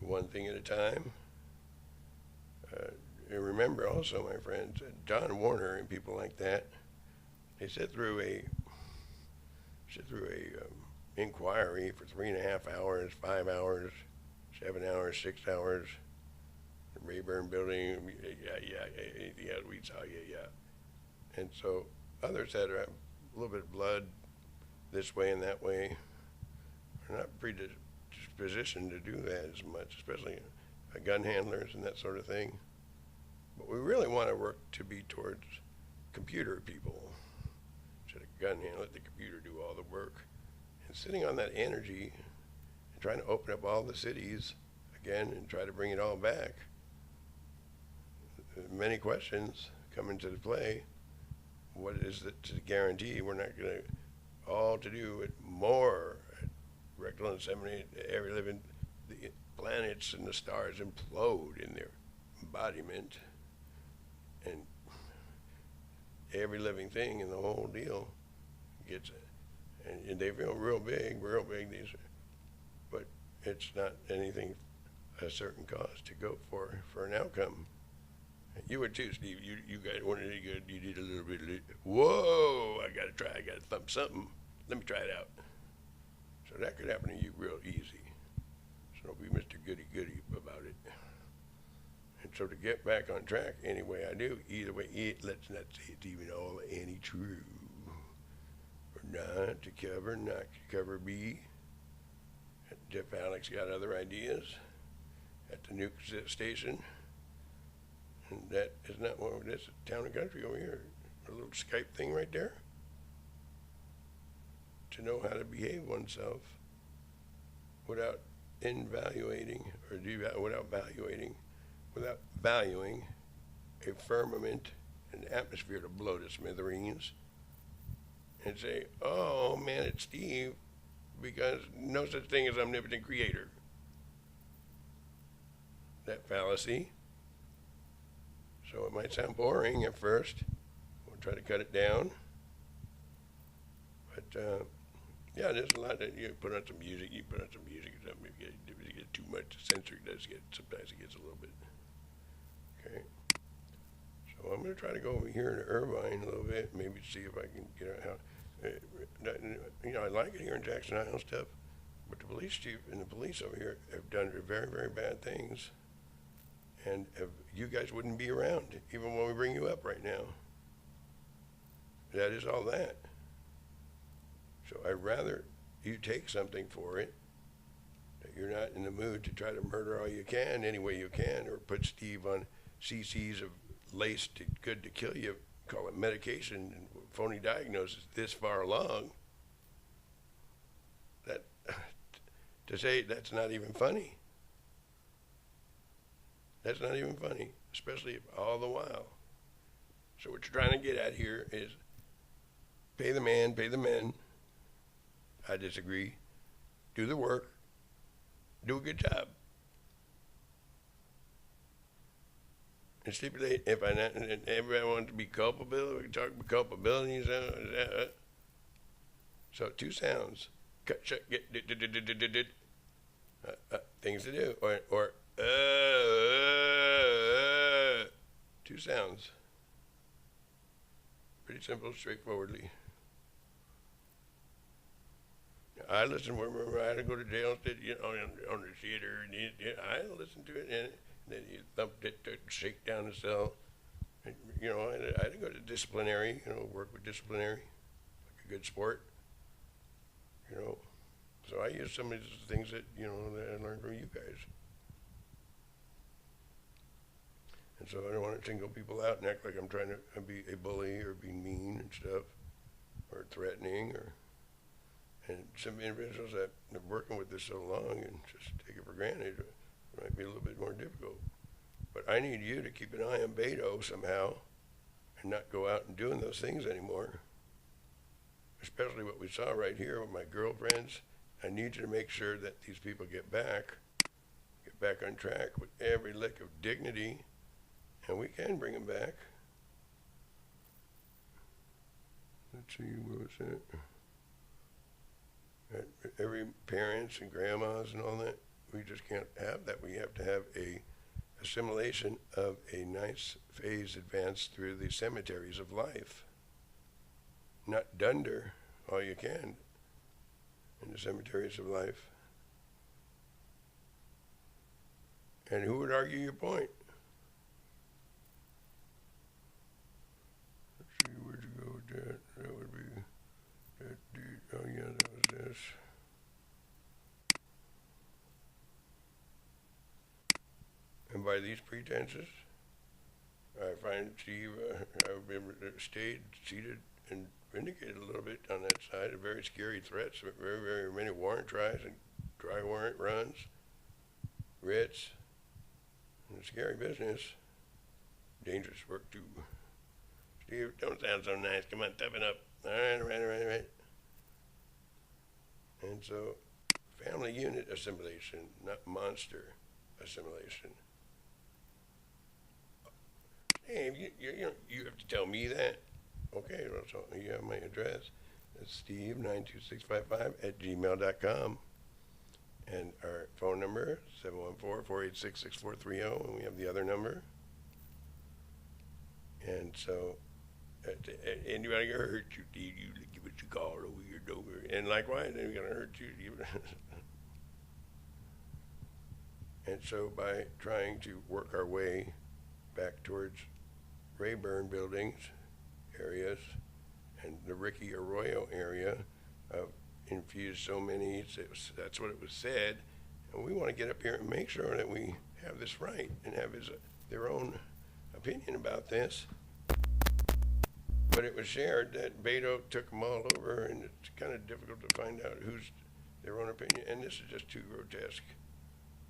one thing at a time. And remember also, my friends, John Warner and people like that, they sit through a inquiry for 3.5 hours, 5 hours, 7 hours, 6 hours. The Rayburn building, yeah, we saw, yeah. And so others that have a little bit of blood this way and that way are not predispositioned to do that as much, especially gun handlers and that sort of thing. But we really want to work to be towards computer people. Instead of gun handler, let the computer do all the work. And sitting on that energy and trying to open up all the cities again and try to bring it all back. Many questions come into play. What is it to guarantee we're not going to all to do with more rectal inseminate every living, the planets and the stars implode in their embodiment, and every living thing in the whole deal gets it. And they feel real big, these, but it's not anything a certain cause to go for an outcome. You would too, Steve. You got one any good. You need a little bit of it. Whoa! I gotta thump something. Let me try it out. So that could happen to you real easy. So don't be Mr. Goody Goody about it. And so to get back on track, any way I do, either way, let's not say it's even all any true. Or not to cover B. Jeff Alex got other ideas at the nuke station. And that is not one of this town and country over here. A little Skype thing right there. To know how to behave oneself without invaluating or without valuing a firmament, an atmosphere to blow to smithereens, and say, oh man, it's Steve, because no such thing as omnipotent creator. That fallacy. So it might sound boring at first. We'll try to cut it down. But yeah, there's a lot that you put on some music. You put on some music. If you get too much censor, sometimes it gets a little bit. Okay. So I'm going to try to go over here to Irvine a little bit, maybe see if I can get out how. I like it here in Jackson Island stuff, but the police chief and the police over here have done very, very bad things. And you guys wouldn't be around, even when we bring you up right now. That is all that. So I'd rather you take something for it, that you're not in the mood to try to murder all you can, any way you can, or put Steve on cc's of laced to good to kill you, call it medication, and phony diagnosis this far along. That, to say that's not even funny. That's not even funny, especially if all the while. So what you're trying to get at here is pay the man, pay the men. I disagree. Do the work. Do a good job. And stipulate if I not, and everybody wants to be culpable. We can talk about culpability. So 2 sounds. Cut, shut, get, things to do, or 2 sounds. Pretty simple, straightforwardly. I listen when I had to go to jail, on the theater, and I listened to it, and then you thumped it to shake down the cell. And, I had to go to disciplinary, work with disciplinary, like a good sport, So I use some of the things that, that I learned from you guys. And so I don't want to single people out and act like I'm trying to be a bully or be mean and stuff, or threatening, and some individuals that are working with this so long and just take it for granted, it might be a little bit more difficult. But I need you to keep an eye on Beto somehow and not go out and doing those things anymore. Especially what we saw right here with my girlfriends. I need you to make sure that these people get back on track with every lick of dignity. And we can bring them back. Let's see, what was that? Every parents and grandmas and all that, we just can't have that. We have to have a assimilation of a nice phase advance through the cemeteries of life. Not dunder all you can in the cemeteries of life. And who would argue your point? Where'd you go with that? That would be that dude. Oh yeah, that was this. And by these pretenses, I find Steve, I've been stayed seated and vindicated a little bit on that side of very scary threats, very, very many warrant tries and dry warrant runs, writs, and scary business. Dangerous work too. Steve, don't sound so nice. Come on, toughen up. All right. And so, family unit assimilation, not monster assimilation. Hey, you have to tell me that. Okay, well, so you have my address. It's steve92655@gmail.com. And our phone number, 714-486-6430, and we have the other number. And so, anybody gonna hurt you, Steve, you give us a call over your door. And likewise, they're gonna hurt you. And so by trying to work our way back towards Rayburn buildings, areas, and the Ricky Arroyo area, infused so many, that's what it was said, and we want to get up here and make sure that we have this right and have their own opinion about this. But it was shared that Beto took them all over, and it's kind of difficult to find out who's their own opinion, and this is just too grotesque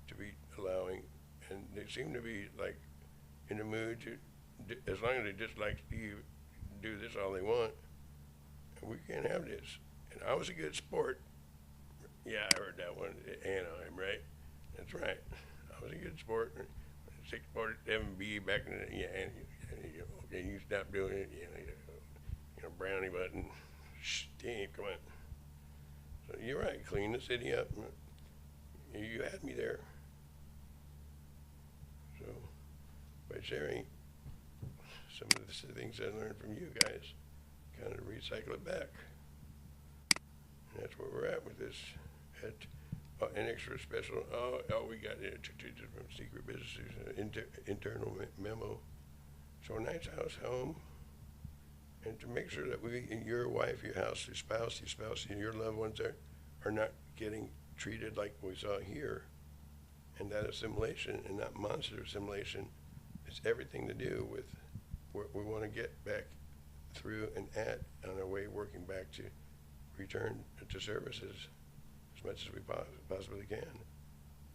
to be allowing, and they seem to be like in the mood to, as long as they dislike Steve, do this all they want, and we can't have this. And I was a good sport. Yeah, I heard that one. Anaheim, right? That's right. I was a good sport. 647B back in the, yeah, and okay, you stop doing it. You know, brownie button. Steve, come on. So you're right. Clean the city up. You had me there. So by sharing some of the things I learned from you guys, kind of recycle it back. And that's where we're at with this. An extra special, we got it from secret businesses, internal memo. So a nice house home, and to make sure that your wife, your house, your spouse, and your loved ones are not getting treated like we saw here. And that assimilation, and not monster assimilation, is everything to do with what we want to get back through and at on our way working back to return to services as much as we possibly can,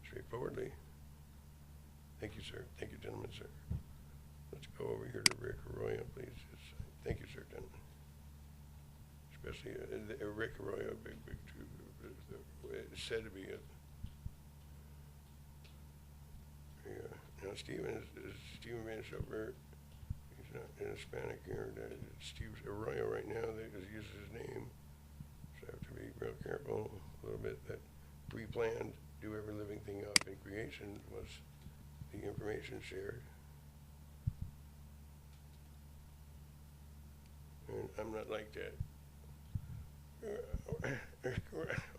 straightforwardly. Thank you, sir. Thank you, gentlemen, sir. Let's go over here to Rick Arroyo, please. Thank you, sir, gentlemen. Especially Rick Arroyo, it's said to be now Stephen Mansover. He's not in Hispanic here. Steve Arroyo right now, they just use his name. So I have to be real careful a little bit. That pre-planned, do every living thing up in creation was the information shared. And I'm not like that.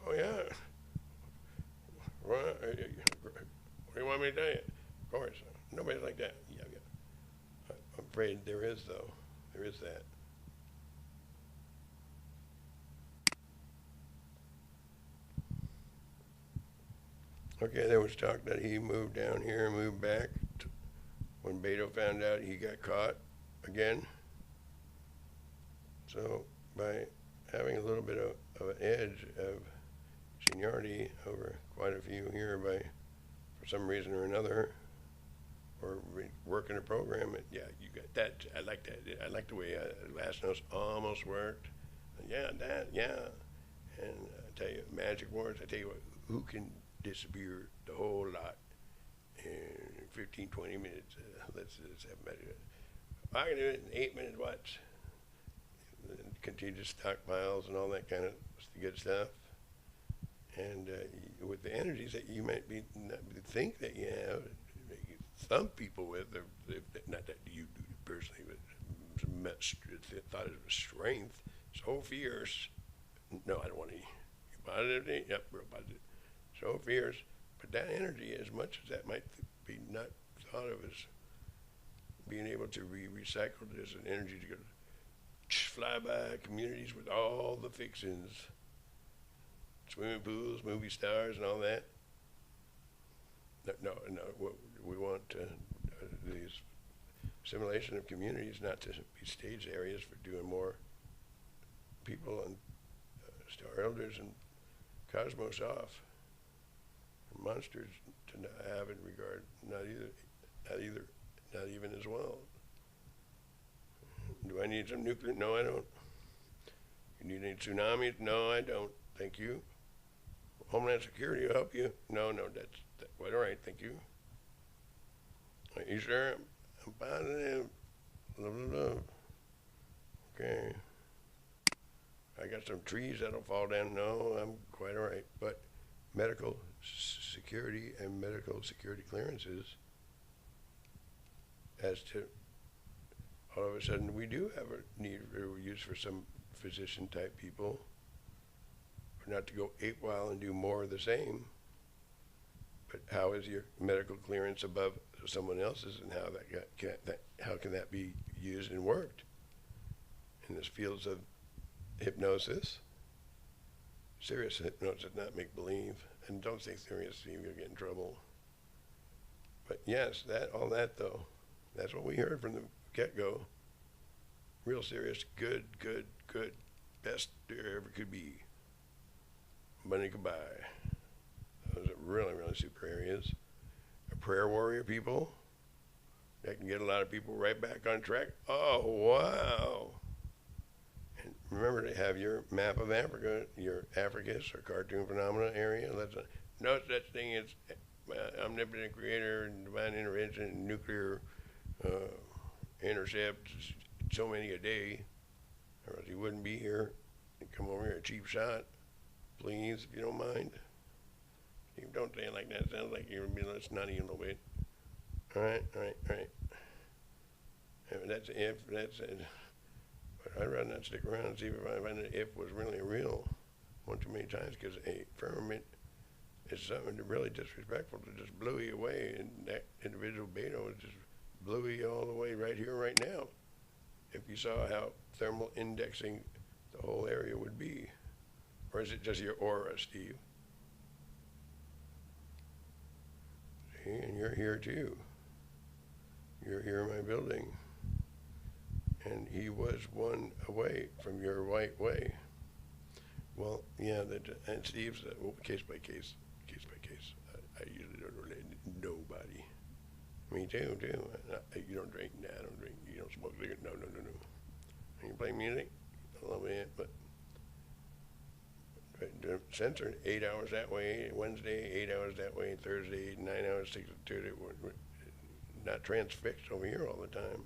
Oh yeah. What do you want me to tell you? Of course, nobody's like that. Yeah. I'm afraid there is, though. There is that. Okay, there was talk that he moved down here and moved back. When Beto found out, he got caught again. So by having a little bit of an edge of seniority over quite a few here, for some reason or another, or working a program, yeah, you got that. I like that. I like the way last nose almost worked. Yeah, that, yeah. And I tell you, magic words. I tell you what, who can disappear the whole lot in 15, 20 minutes? Let's have magic. I can do it in 8 minutes. Watch. Continuous stockpiles and all that kind of good stuff. And with the energies that you might think that you have, some people with, not that you do personally, but thought it was strength, so fierce. No, I don't want any positivity. Yep, real positive. So fierce, but that energy, as much as that might be not thought of as being able to be recycled as an energy to go fly by communities with all the fixings, swimming pools, movie stars, and all that. No. We want these simulation of communities not to be stage areas for doing more people and star elders and cosmos off. Monsters to not have in regard, not even as well. Do I need some nuclear? No, I don't. You need any tsunamis? No, I don't. Thank you. Homeland Security will help you? No, that's quite all right. Thank you. Are you sure? I'm positive. Love. Okay. I got some trees that'll fall down. No, I'm quite all right. But medical security and medical security clearances, as to all of a sudden we do have a need for use for some physician type people, for not to go ape wild and do more of the same. But how is your medical clearance above someone else's, and how can that be used and worked in this fields of hypnosis? Serious hypnosis, not make believe. And don't say serious, you'll get in trouble. But yes, all that though, that's what we heard from the get-go. Real serious, good, best there ever could be. Money could buy. Those are really, really super areas. Prayer warrior people, that can get a lot of people right back on track. Oh, wow. And remember to have your map of Africa, your Africus or cartoon phenomena area. No such thing as omnipotent creator and divine intervention and nuclear intercept, so many a day, or else he wouldn't be here. And come over here, a cheap shot, please, if you don't mind. You don't say it like that. It sounds like you're being snotty a little bit. All right. That's if, that's it. But I'd rather not stick around and see if I find that if was really real one too many times, because a firmament is something really disrespectful to just blew you away, and that individual Beto just blew you all the way right here, right now. If you saw how thermal indexing the whole area would be. Or is it just your aura, Steve? And you're here too. You're here in my building. And he was one away from your white way. Well, yeah, and Steve's case by case. I usually don't relate to nobody. Me too. You don't drink? Nah, I don't drink. You don't smoke cigarettes? No. You play music? A little bit, but censored 8 hours that way, Wednesday, 8 hours that way, Thursday, 9 hours, 6 to 2. We're not transfixed over here all the time.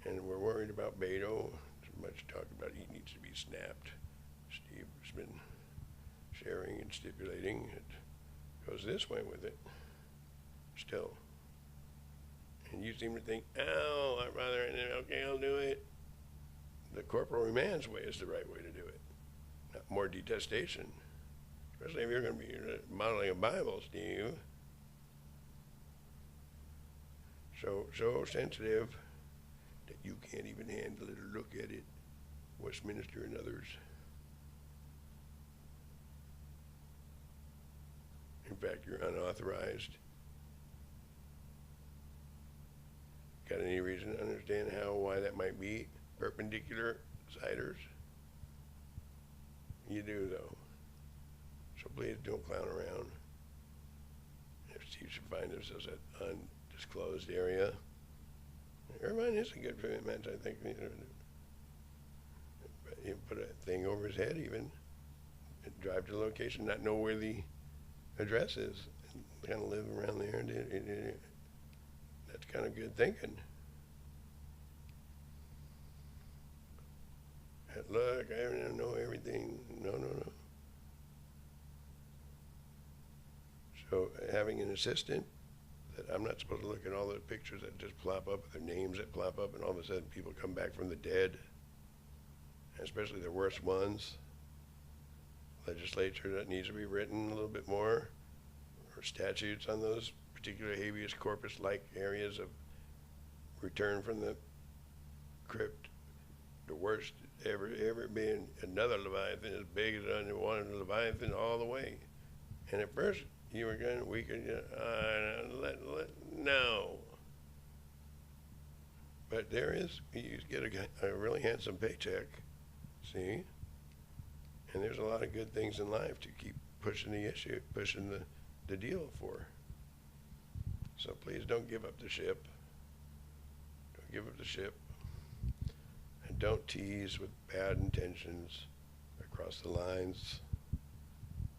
And we're worried about Beto. There's much talk about he needs to be snapped. Steve has been sharing and stipulating. It goes this way with it, still. And you seem to think, oh, I'd rather, okay, I'll do it. The corporal remands way is the right way to do it. Not more detestation. Especially if you're going to be modeling a Bible, Steve. So sensitive that you can't even handle it or look at it. Westminster and others. In fact, you're unauthorized. Got any reason to understand why that might be? Perpendicular siders? You do, though. So please don't clown around. If Steve should find themselves at undisclosed area, Irvine is a good match, I think. You put a thing over his head even, and drive to the location, not know where the address is, and kind of live around there. That's kind of good thinking. Look, I don't know everything. No. So having an assistant that I'm not supposed to look at all the pictures that just plop up, their names that plop up, and all of a sudden people come back from the dead, especially the worst ones. Legislature that needs to be written a little bit more, or statutes on those particular habeas corpus-like areas of return from the crypt. The worst ever been another Leviathan as big as one Leviathan all the way. And at first you were going, we could no. But there is, you get a really handsome paycheck, see? And there's a lot of good things in life to keep pushing the issue, pushing the deal for. So please don't give up the ship. Don't give up the ship. And don't tease with bad intentions across the lines.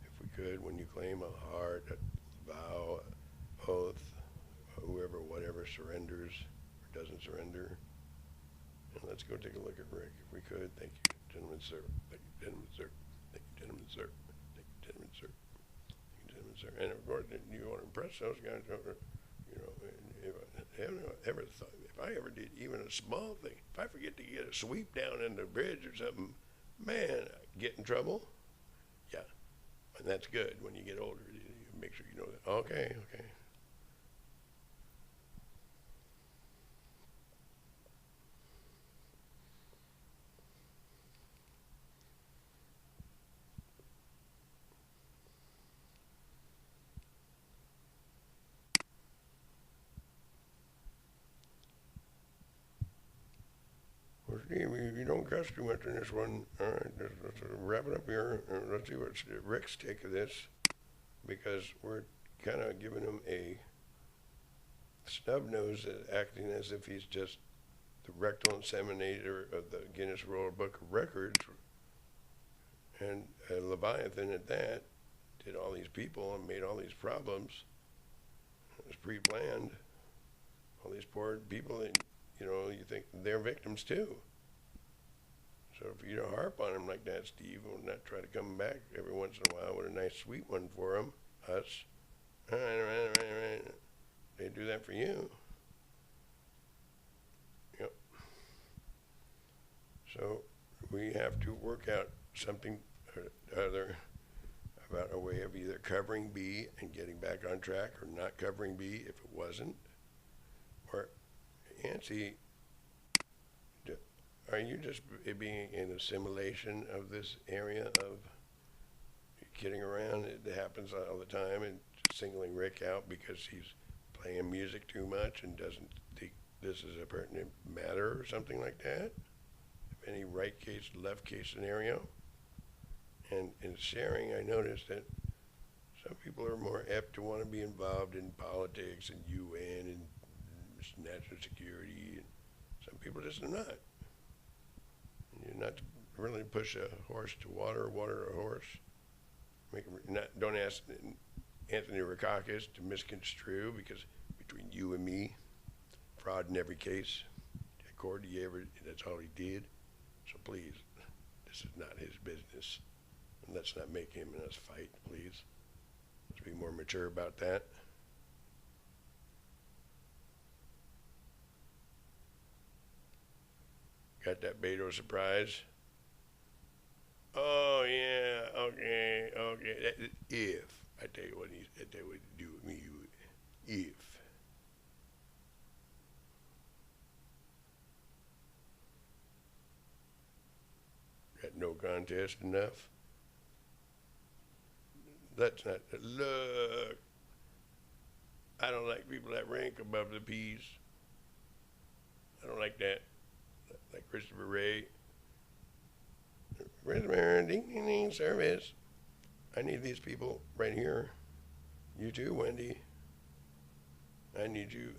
If we could, when you claim a heart, a vow, oath, whoever, whatever surrenders or doesn't surrender, and let's go take a look at Rick if we could. Thank you, gentlemen, sir. Thank you, gentlemen, sir. Thank you, gentlemen, sir. Thank you, gentlemen, sir. Thank you, gentlemen, sir. And of course, you want to impress those guys, you know. If I ever did even a small thing, if I forget to get a sweep down in the bridge or something, man, I get in trouble. Yeah, and that's good when you get older. You make sure you know that. Okay, okay. Well, Steve, you don't cuss too much in this one. All right, let's wrap it up here. Let's see what Rick's take of this, because we're kind of giving him a snub nose, acting as if he's just the rectal inseminator of the Guinness World Book of Records, and a Leviathan at that, did all these people and made all these problems. It was pre-planned. All these poor people, that, you know, you think they're victims too. So if you don't harp on them like that, Steve, we'll not try to come back every once in a while with a nice sweet one for them, us. They do that for you. Yep. So we have to work out something or other about a way of either covering B and getting back on track, or not covering B if it wasn't. Or, Nancy, are you just being in assimilation of this area of kidding around? It happens all the time, and singling Rick out because he's playing music too much and doesn't think this is a pertinent matter or something like that? If any right case, left case scenario? And in sharing, I noticed that some people are more apt to want to be involved in politics and UN and national security, and some people just are not. And you're not to really push a horse to water a horse. Don't ask Anthony Rackakis to misconstrue, because between you and me, fraud in every case. Accord, that's all he did. So please, this is not his business. And let's not make him and us fight, please. Let's be more mature about that. Got that Beto surprise? Oh yeah, okay. If I tell you what he'd do with me, if got no contest enough. That's not look. I don't like people that rank above the P's. I don't like that. Like Christopher Ray. Ding ding ding service. I need these people right here. You too, Wendy. I need you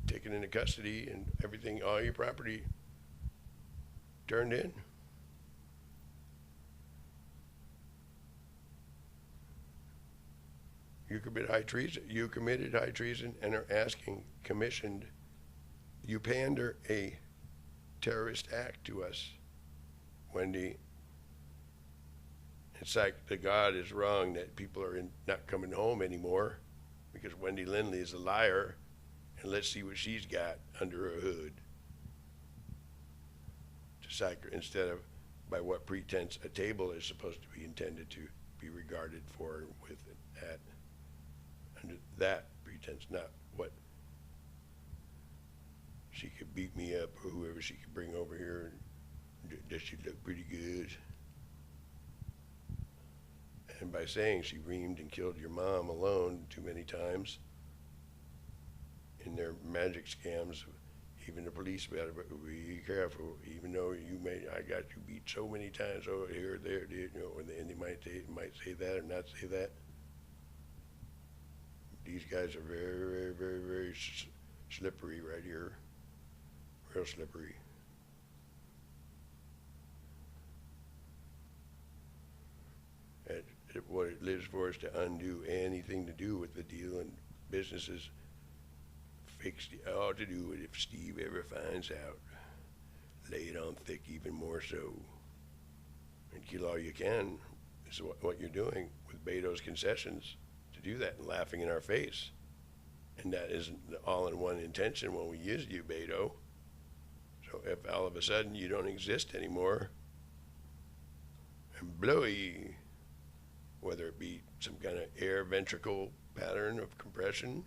taken into custody and everything, all your property turned in. You committed high treason and are commissioned. You pander a terrorist act to us, Wendy. It's like the God is wrong that people are not coming home anymore because Wendy Lindley is a liar, and let's see what she's got under her hood. Instead of by what pretense a table is supposed to be intended to be regarded for with that, under that pretense, not what she could beat me up or whoever she could bring over here, and does she look pretty good? And by saying she reamed and killed your mom alone too many times in their magic scams, even the police better be careful. Even though I got you beat so many times over here or there, you know, and they might say that or not say that. These guys are very, very, very, very slippery right here, real slippery. What it lives for is to undo anything to do with the deal, and businesses fix all to do with if Steve ever finds out. lay it on thick even more so. And kill all you can is what you're doing with Beto's concessions to do that and laughing in our face. And that isn't all in one intention when we use you, Beto. So if all of a sudden you don't exist anymore, and blowy, whether it be some kind of air ventricle pattern of compression,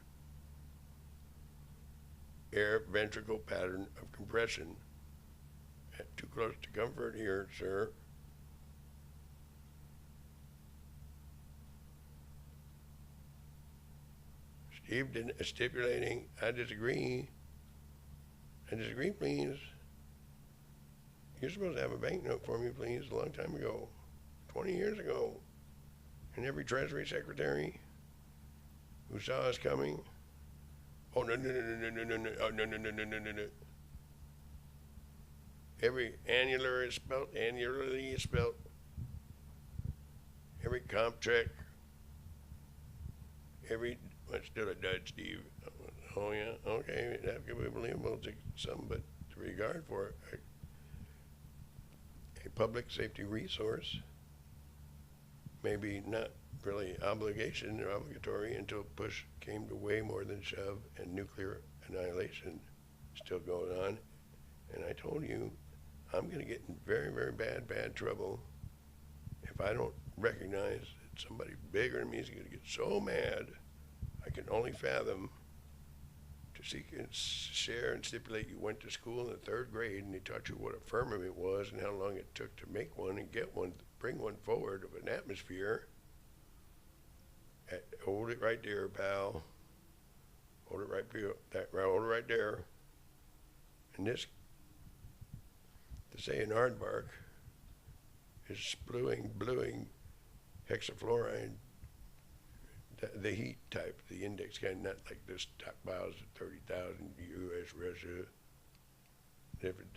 too close to comfort here, sir. Steve stipulating, I disagree. I disagree, please. You're supposed to have a banknote for me, please, a long time ago, 20 years ago. And every Treasury Secretary who saw us coming, oh, no, oh, no. Every annular is spelt, annularly is spelt. Every comp check, well, still a dud, Steve. Oh, yeah, okay, that could be believable to some, but to regard for a public safety resource, maybe not really obligation or obligatory until push came to way more than shove and nuclear annihilation still going on. And I told you, I'm going to get in very, very bad trouble if I don't recognize that somebody bigger than me is going to get so mad. I can only fathom to seek and share and stipulate you went to school in the 3rd grade and they taught you what a firmament was and how long it took to make one and get one, bring one forward of an atmosphere. Hold it right there, pal. Hold it right there. And this, to say an aardvark is bluing hexafluoride, the heat type, the index kind, not like this stockpiles of 30,000 U.S., Russia, different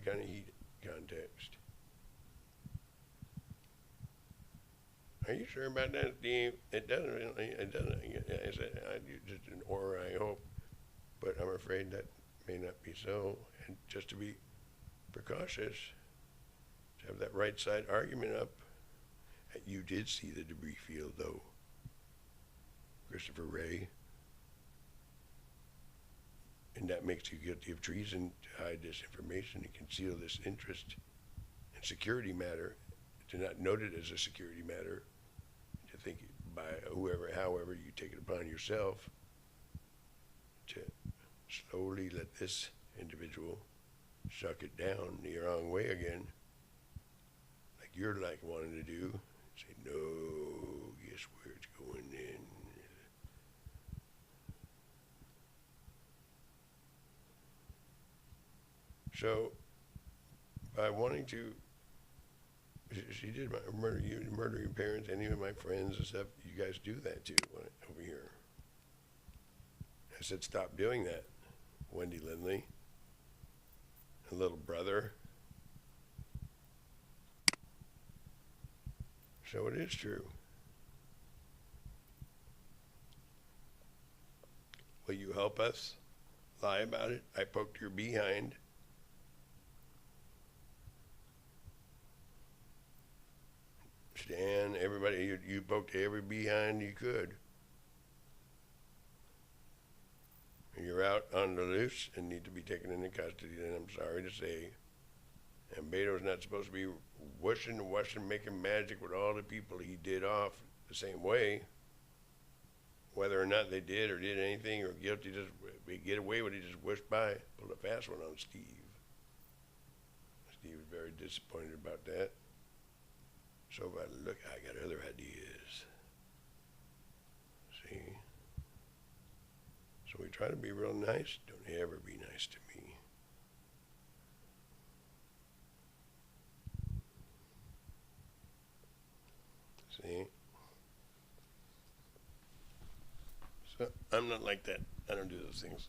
kind of heat context. Are you sure about that, Steve? It doesn't. It's just an aura, I hope, but I'm afraid that may not be so. And just to be precautious, to have that right side argument up, you did see the debris field, though, Christopher Ray, and that makes you guilty of treason to hide this information and conceal this interest in security matter, to not note it as a security matter, to think by however you take it upon yourself to slowly let this individual suck it down the wrong way again, like you're like wanting to do. Say, no, guess where it's going in. So, by wanting to, she did murder your parents, any of my friends and stuff. You guys do that too over here. I said, stop doing that, Wendy Lindley, a little brother. So it is true. Will you help us lie about it? I poked your behind. Stan, everybody, you poked every behind you could. You're out on the loose and need to be taken into custody, and I'm sorry to say. And Beto's not supposed to be wishing, making magic with all the people he did off the same way. Whether or not they did or did anything or guilty, just get away with it, just whished by. Pulled a fast one on Steve. Steve was very disappointed about that. So if I look, I got other ideas. See? So we try to be real nice. Don't ever be nice to me. See? So I'm not like that. I don't do those things.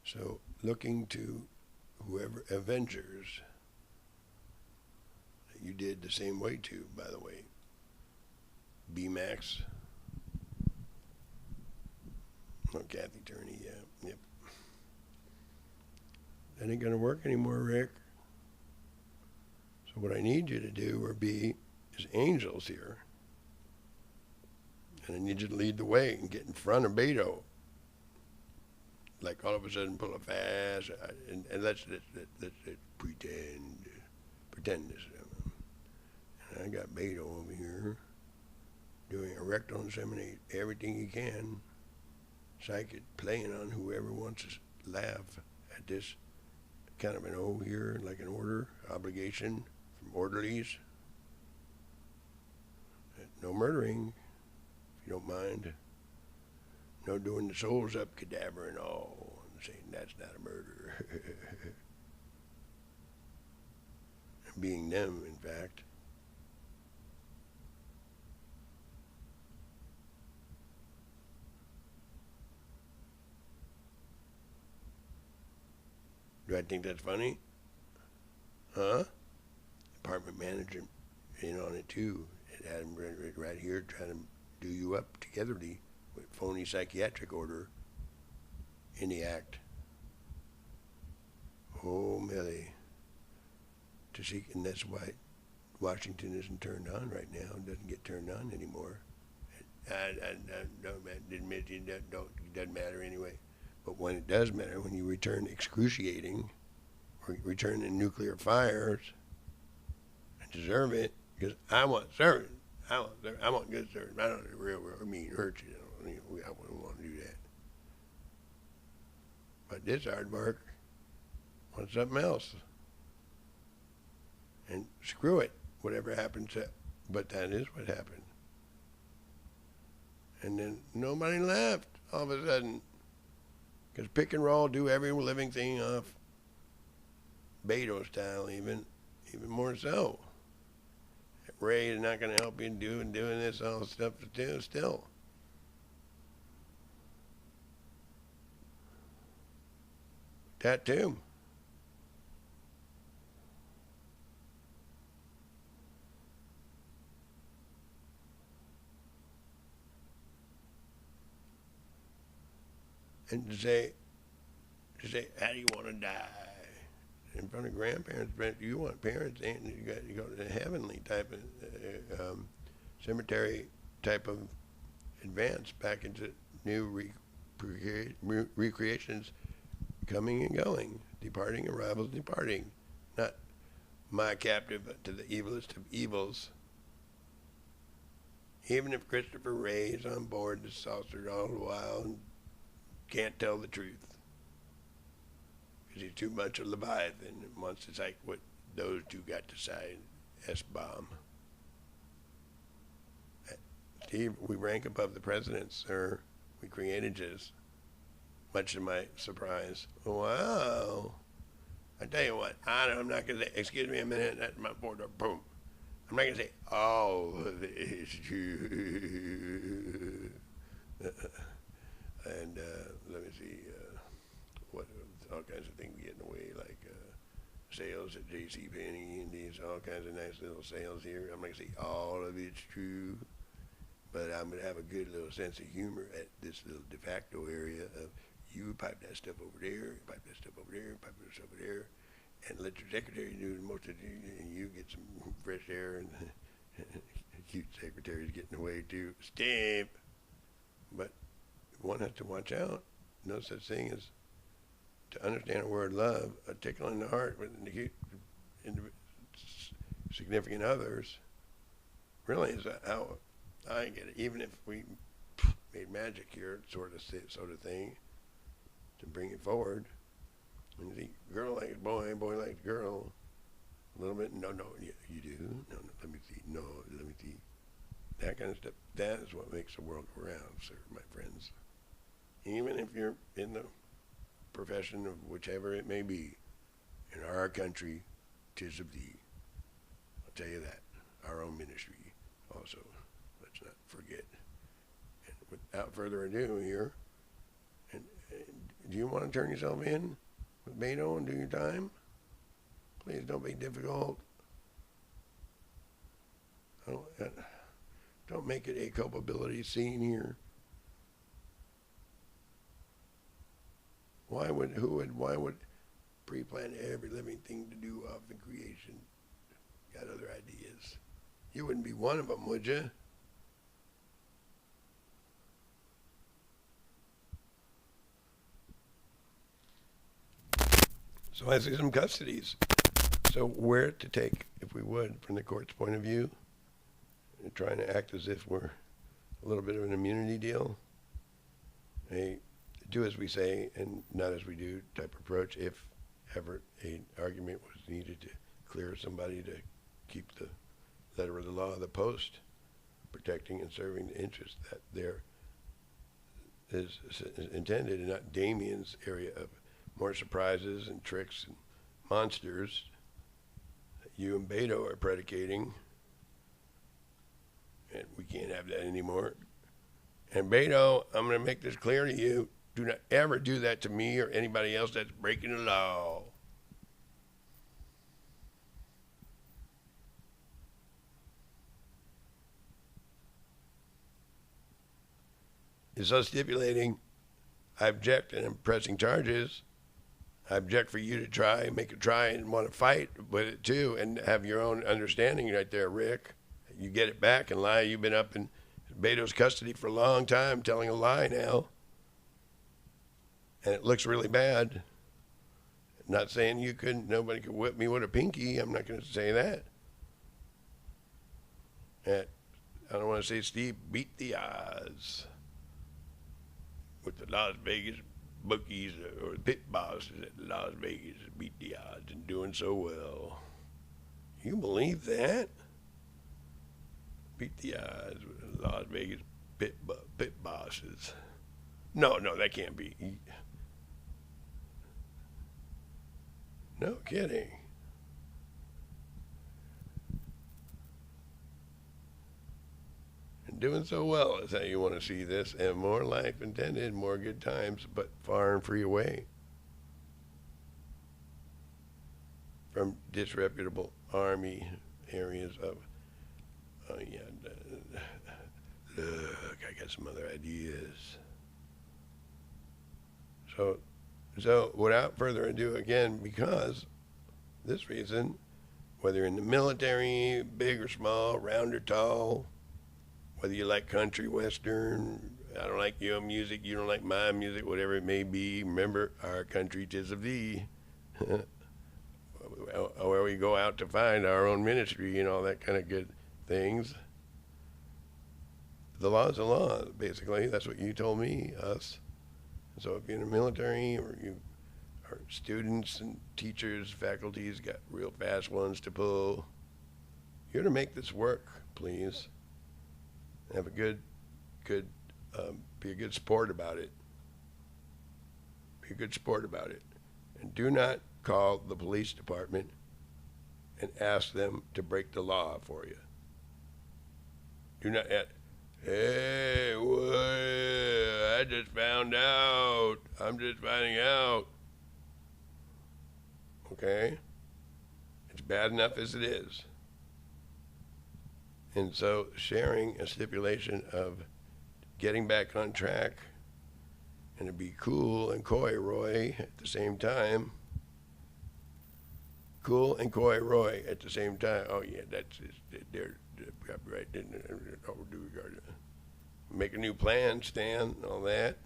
So looking to whoever, Avengers, that you did the same way to, by the way. B-Max, Oh, Kathy Turney, yeah. Yep. That ain't going to work anymore, Rick. So what I need you to do or be is angels here. And I need you to lead the way and get in front of Beto. Like all of a sudden pull a fast, and let's pretend this. And I got Beto over here doing a rectal inseminate, everything he can, psychic, playing on whoever wants to laugh at this kind of an O here, like an order, obligation from orderlies. No murdering, if you don't mind. No doing the souls up cadaver and all, and saying that's not a murder. And being them, in fact. Do I think that's funny? Huh? Apartment manager in on it too. It had him right here trying to do you up togetherly with phony psychiatric order in the act. Oh, Millie. To seek, and that's why Washington isn't turned on right now. It doesn't get turned on anymore. Doesn't matter anyway. But when it does matter, when you return excruciating, or return in nuclear fires, I deserve it because I want service. I want good service. I don't real mean hurt you. I wouldn't want to do that. But this aardvark wants something else. And screw it, whatever happens. But that is what happened. And then nobody laughed all of a sudden. Because pick and roll, do every living thing off Beto style, even more so. Ray is not going to help you doing this all stuff to do still. That too. And to say, how do you want to die? In front of grandparents, but you want parents, and you go to the heavenly type of cemetery type of advance back into new recreations, coming and going, departing, arrivals, departing, not my captive to the evilest of evils. Even if Christopher Ray is on board the saucer all the while and can't tell the truth. He's too much a Leviathan. Once it's like what those two got to say, S-bomb. Steve, we rank above the presidents, sir. We created this, much to my surprise. Wow. I tell you what, I'm not going to say, excuse me a minute, that's my border, boom. I'm not going to say, all of it is true. And let me see, what all kinds of things get in the way, like sales at JCPenney and these all kinds of nice little sales here. I'm not going to say all of it's true, but I'm going to have a good little sense of humor at this little de facto area of you pipe that stuff over there, pipe that stuff over there, pipe that stuff over there, and let your secretary do most of it, and you get some fresh air, and cute secretaries get in the way too. Steve! But one has to watch out. No such thing as, to understand the word love, a tickle in the heart with significant others really is how I get it. Even if we made magic here, sort of thing, to bring it forward. And you think, girl likes boy, boy likes girl, a little bit. No, you do. No, let me see. No, let me see. That kind of stuff. That is what makes the world go round, sir, my friends. Even if you're in the profession of whichever it may be, in our country, 'tis of thee. I'll tell you that. Our own ministry also. Let's not forget. And without further ado here, and do you want to turn yourself in with Beto and do your time? Please don't be difficult. Don't make it a culpability scene here. Why would pre-plan every living thing to do off the creation? Got other ideas. You wouldn't be one of them, would you? So I see some custodies. So where to take, if we would, from the court's point of view, and trying to act as if we're a little bit of an immunity deal, a do as we say and not as we do type approach, if ever an argument was needed to clear somebody to keep the letter of the law of the post, protecting and serving the interest that there is intended, and not Damien's area of more surprises and tricks and monsters that you and Beto are predicating. And we can't have that anymore. And Beto, I'm going to make this clear to you. Do not ever do that to me or anybody else that's breaking the law. It's so stipulating. I object and I'm pressing charges. I object for you to make a try and want to fight with it too and have your own understanding right there, Rick. You get it back and lie. You've been up in Beto's custody for a long time telling a lie now. And it looks really bad. I'm not saying nobody could whip me with a pinky. I'm not going to say that. And I don't want to say Steve beat the odds with the Las Vegas bookies or the pit bosses at Las Vegas beat the odds and doing so well. You believe that? Beat the odds with the Las Vegas pit bosses. No, that can't be. No kidding. And doing so well is how you want to see this, and more life intended, more good times, but far and free away from disreputable army areas of, oh yeah, look, I got some other ideas. So without further ado, again, because this reason, whether in the military, big or small, round or tall, whether you like country, western, I don't like your music, you don't like my music, whatever it may be, remember, our country 'tis of thee. Where we go out to find our own ministry and all that kind of good things. The law is the law, basically. That's what you told me, us. So if you're in the military or you are students and teachers, faculties, got real fast ones to pull, you're to make this work, please. Have a be a good sport about it. Be a good sport about it. And do not call the police department and ask them to break the law for you. Do not hey, I just found out. I'm just finding out. Okay? It's bad enough as it is. And so sharing a stipulation of getting back on track and to be cool and coy, Roy, at the same time. Cool and coy, Roy, at the same time. Oh, yeah, that's they're copyright. Overdue regard. Make a new plan, Stan, and all that.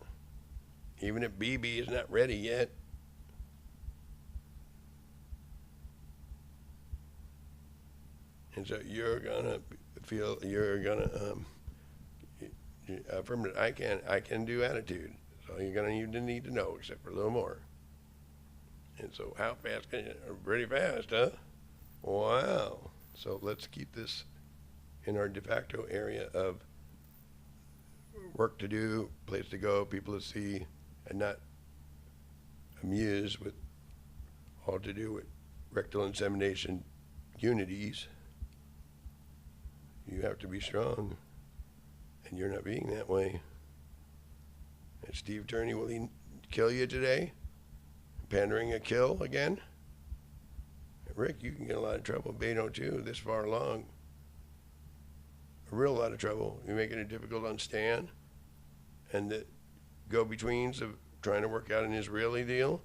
Even if BB is not ready yet. And so you're gonna feel affirmative. I can do attitude. So you're gonna need to know, except for a little more. And so how fast can you? Pretty fast, huh? Wow. So let's keep this in our de facto area of work to do, place to go, people to see, and not amused with all to do with rectal insemination unities. You have to be strong, and you're not being that way. And Steve Turney, will he kill you today? Pandering a kill again? Rick, you can get a lot of trouble. Beto too, this far along. A real lot of trouble. You're making it difficult on Stan and the go-betweens of trying to work out an Israeli deal.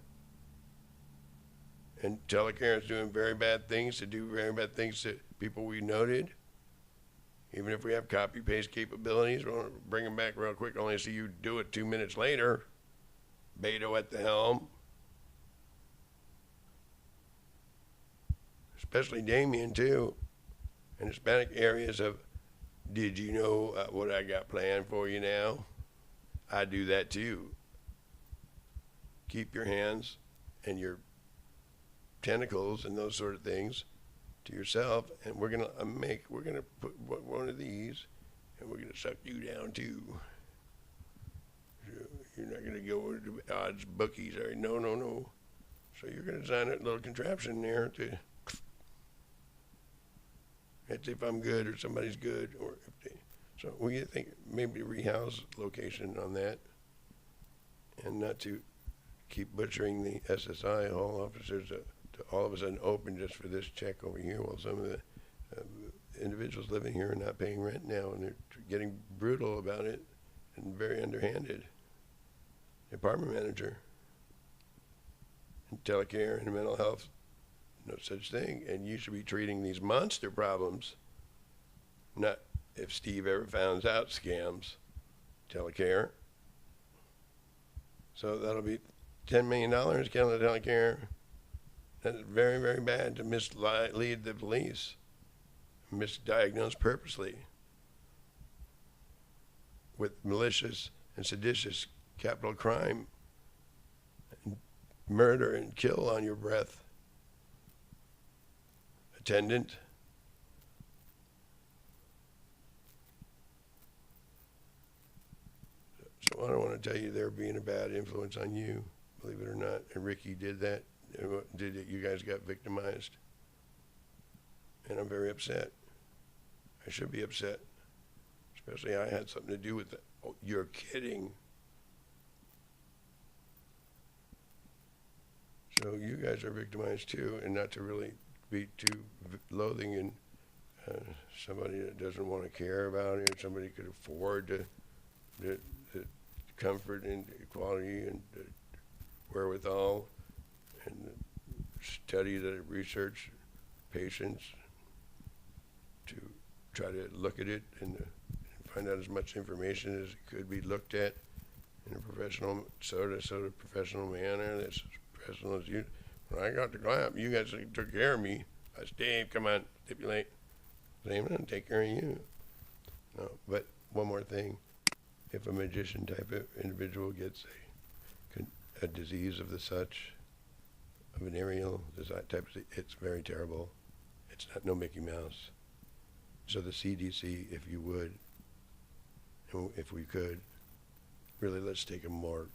And Telecare is doing very bad things to people we noted. Even if we have copy-paste capabilities, we'll bring them back real quick, only to see you do it 2 minutes later. Beto at the helm. Especially Damien, too. And Hispanic areas of, did you know what I got planned for you now? I do that, too. Keep your hands and your tentacles and those sort of things to yourself, and we're gonna put one of these, and we're gonna suck you down too. So you're not gonna go to odds bookies, or no. So you're gonna design a little contraption there to. That's if I'm good or somebody's good, or if they. So we think maybe rehouse location on that, and not to keep butchering the SSI hall officers. To all of a sudden open just for this check over here, while some of the individuals living here are not paying rent now, and they're getting brutal about it and very underhanded. Department manager in Telecare and mental health, no such thing, and you should be treating these monster problems, not if Steve ever finds out scams. Telecare. So that'll be $10 million coming to Telecare. That's very, very bad to mislead the police, misdiagnose purposely with malicious and seditious capital crime, and murder and kill on your breath. Attendant. So I don't want to tell you they're being a bad influence on you, believe it or not, and Ricky did that. You guys got victimized, and I'm very upset. I should be upset, especially I had something to do with it. Oh, you're kidding. So you guys are victimized too, and not to really be too loathing in somebody that doesn't want to care about it. Somebody could afford the comfort and equality and wherewithal and study the research patients to try to look at it and find out as much information as could be looked at in a professional, sort of professional manner. That's as professional as you. When I got the clap, you guys took care of me. I said, Dave, come on, stipulate. I'm going to take care of you. No, but one more thing. If a magician type of individual gets a disease of the such, a venereal type of, it's very terrible. It's not no Mickey Mouse. So the CDC, if you would, if we could, really let's take a more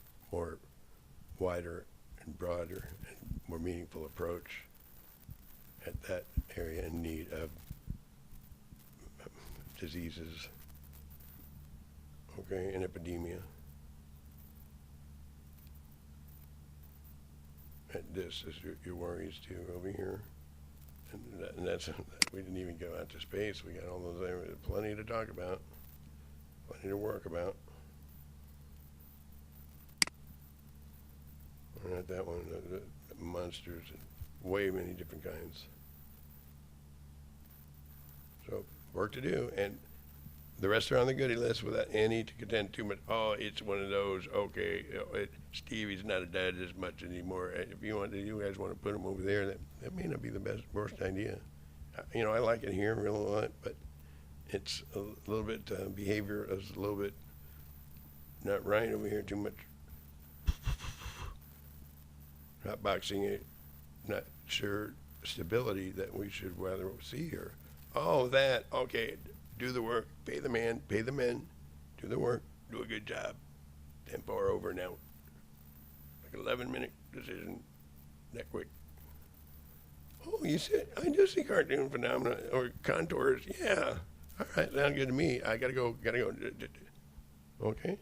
wider and broader and more meaningful approach at that area in need of diseases, okay, and epidemia. And this is your worries too over here. And that's, we didn't even go out to space. We got all those there, plenty to talk about, plenty to work about. Not that one, the monsters, and way many different kinds. So, work to do, and the rest are on the goodie list without any to contend too much. Oh, it's one of those, okay, Stevie's not a dad as much anymore. If you guys want to put him over there, that may not be the worst idea. I like it here real a lot, but it's a little bit, behavior is a little bit not right over here, too much hotboxing it, not sure stability that we should rather see here. Oh, that, okay, do the work, pay the man, pay the men, do the work, do a good job. 10-4 over now. Like 11-minute decision, that quick. Oh, you said, I do see cartoon phenomena or contours. Yeah, all right, sounds good to me. I gotta go. Okay.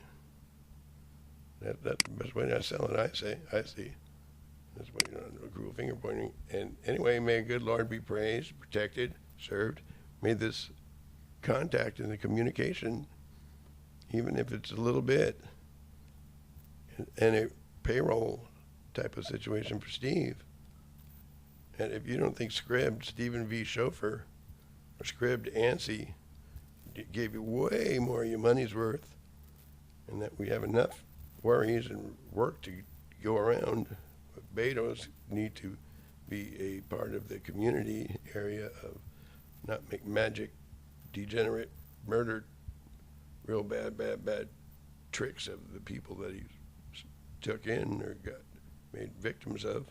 That's the best way to sell it, I see. That's why you don't know, cruel finger pointing. And anyway, may a good Lord be praised, protected, served. May this contact and the communication, even if it's a little bit, and payroll type of situation for Steve. And if you don't think Scribbed, Stephen V. Chauffeur, or Scribbed Ansi gave you way more of your money's worth, and that we have enough worries and work to go around, but Beto's need to be a part of the community area of not make magic, degenerate, murder, real bad tricks of the people that he took in or got made victims of.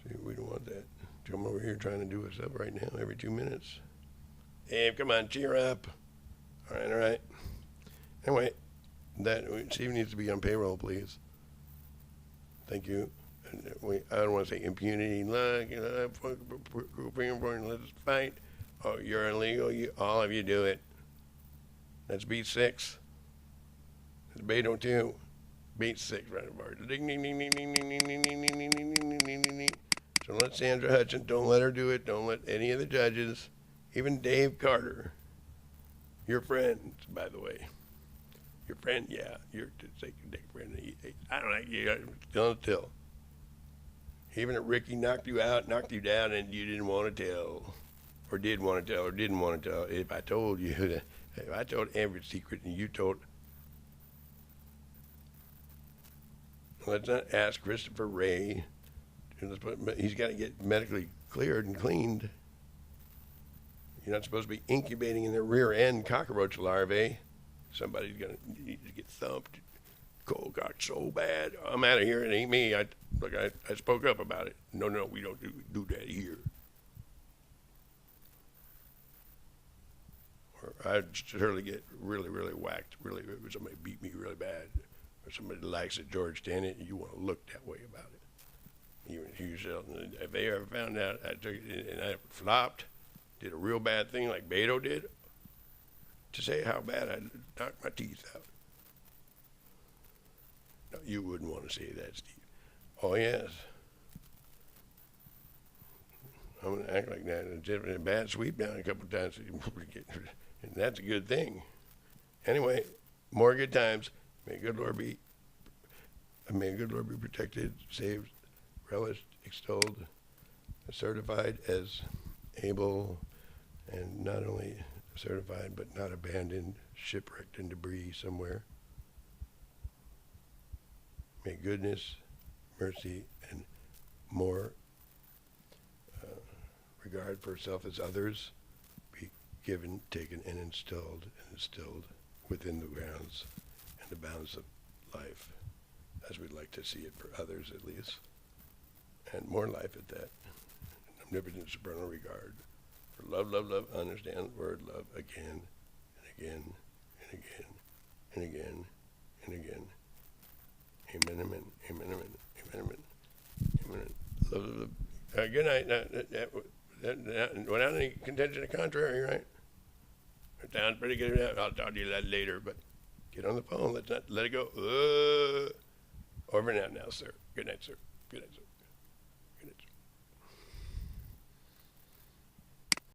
See, we don't want that. Come over here trying to do us up right now every 2 minutes. Dave, come on, cheer up. All right. Anyway, Steve needs to be on payroll, please. Thank you. And I don't want to say impunity. Look, let's fight. Oh, you're illegal. All of you do it. That's beat 6. That's Beto 2. Beat 6 right apart. Ding, ding, ding, ding, ding, ding, ding, ding, ding, ding, ding, ding, ding, ding, ding. So let Sandra Hutchins, don't let her do it. Don't let any of the judges, even Dave Carter, your friend, by the way. Your friend, yeah, you're a friend. I don't like you. Don't tell. Even if Ricky knocked you out, knocked you down, and you didn't want to tell, or did want to tell, or didn't want to tell. If I told you, if I told every secret and you told, let's not ask Christopher Ray. He's got to get medically cleared and cleaned. You're not supposed to be incubating in the rear end cockroach larvae. Somebody's going to need to get thumped. Cole got so bad. I'm out of here. It ain't me. I spoke up about it. No, we don't do that here. Or I'd surely get really, really whacked. Really, if somebody beat me really bad. Or somebody likes it, George Tenet, you want to look that way about it. Even Hugh Shelton. If they ever found out I took it and I flopped, did a real bad thing like Beto did, to say how bad I knocked my teeth out. No, you wouldn't want to say that, Steve. Oh, yes. I'm going to act like that. It's a bad sweep down a couple of times, and that's a good thing. Anyway, more good times. May good Lord be protected, saved, relished, extolled, certified as able, and not only certified but not abandoned, shipwrecked in debris somewhere. May goodness, mercy, and more regard for self as others be given, taken, and instilled within the grounds and the bounds of life, as we'd like to see it for others at least, and more life at that. Omnipotent supernal regard for love, understand the word love again and again and again and again and again. Amen, amen, amen, amen, amen, amen, amen. Love. Good night. Without any contention of contrary, right? It sounds pretty good. I'll talk to you that later, but get on the phone. Let's not let it go. Over and out now, sir. Good night, sir. Good night, sir.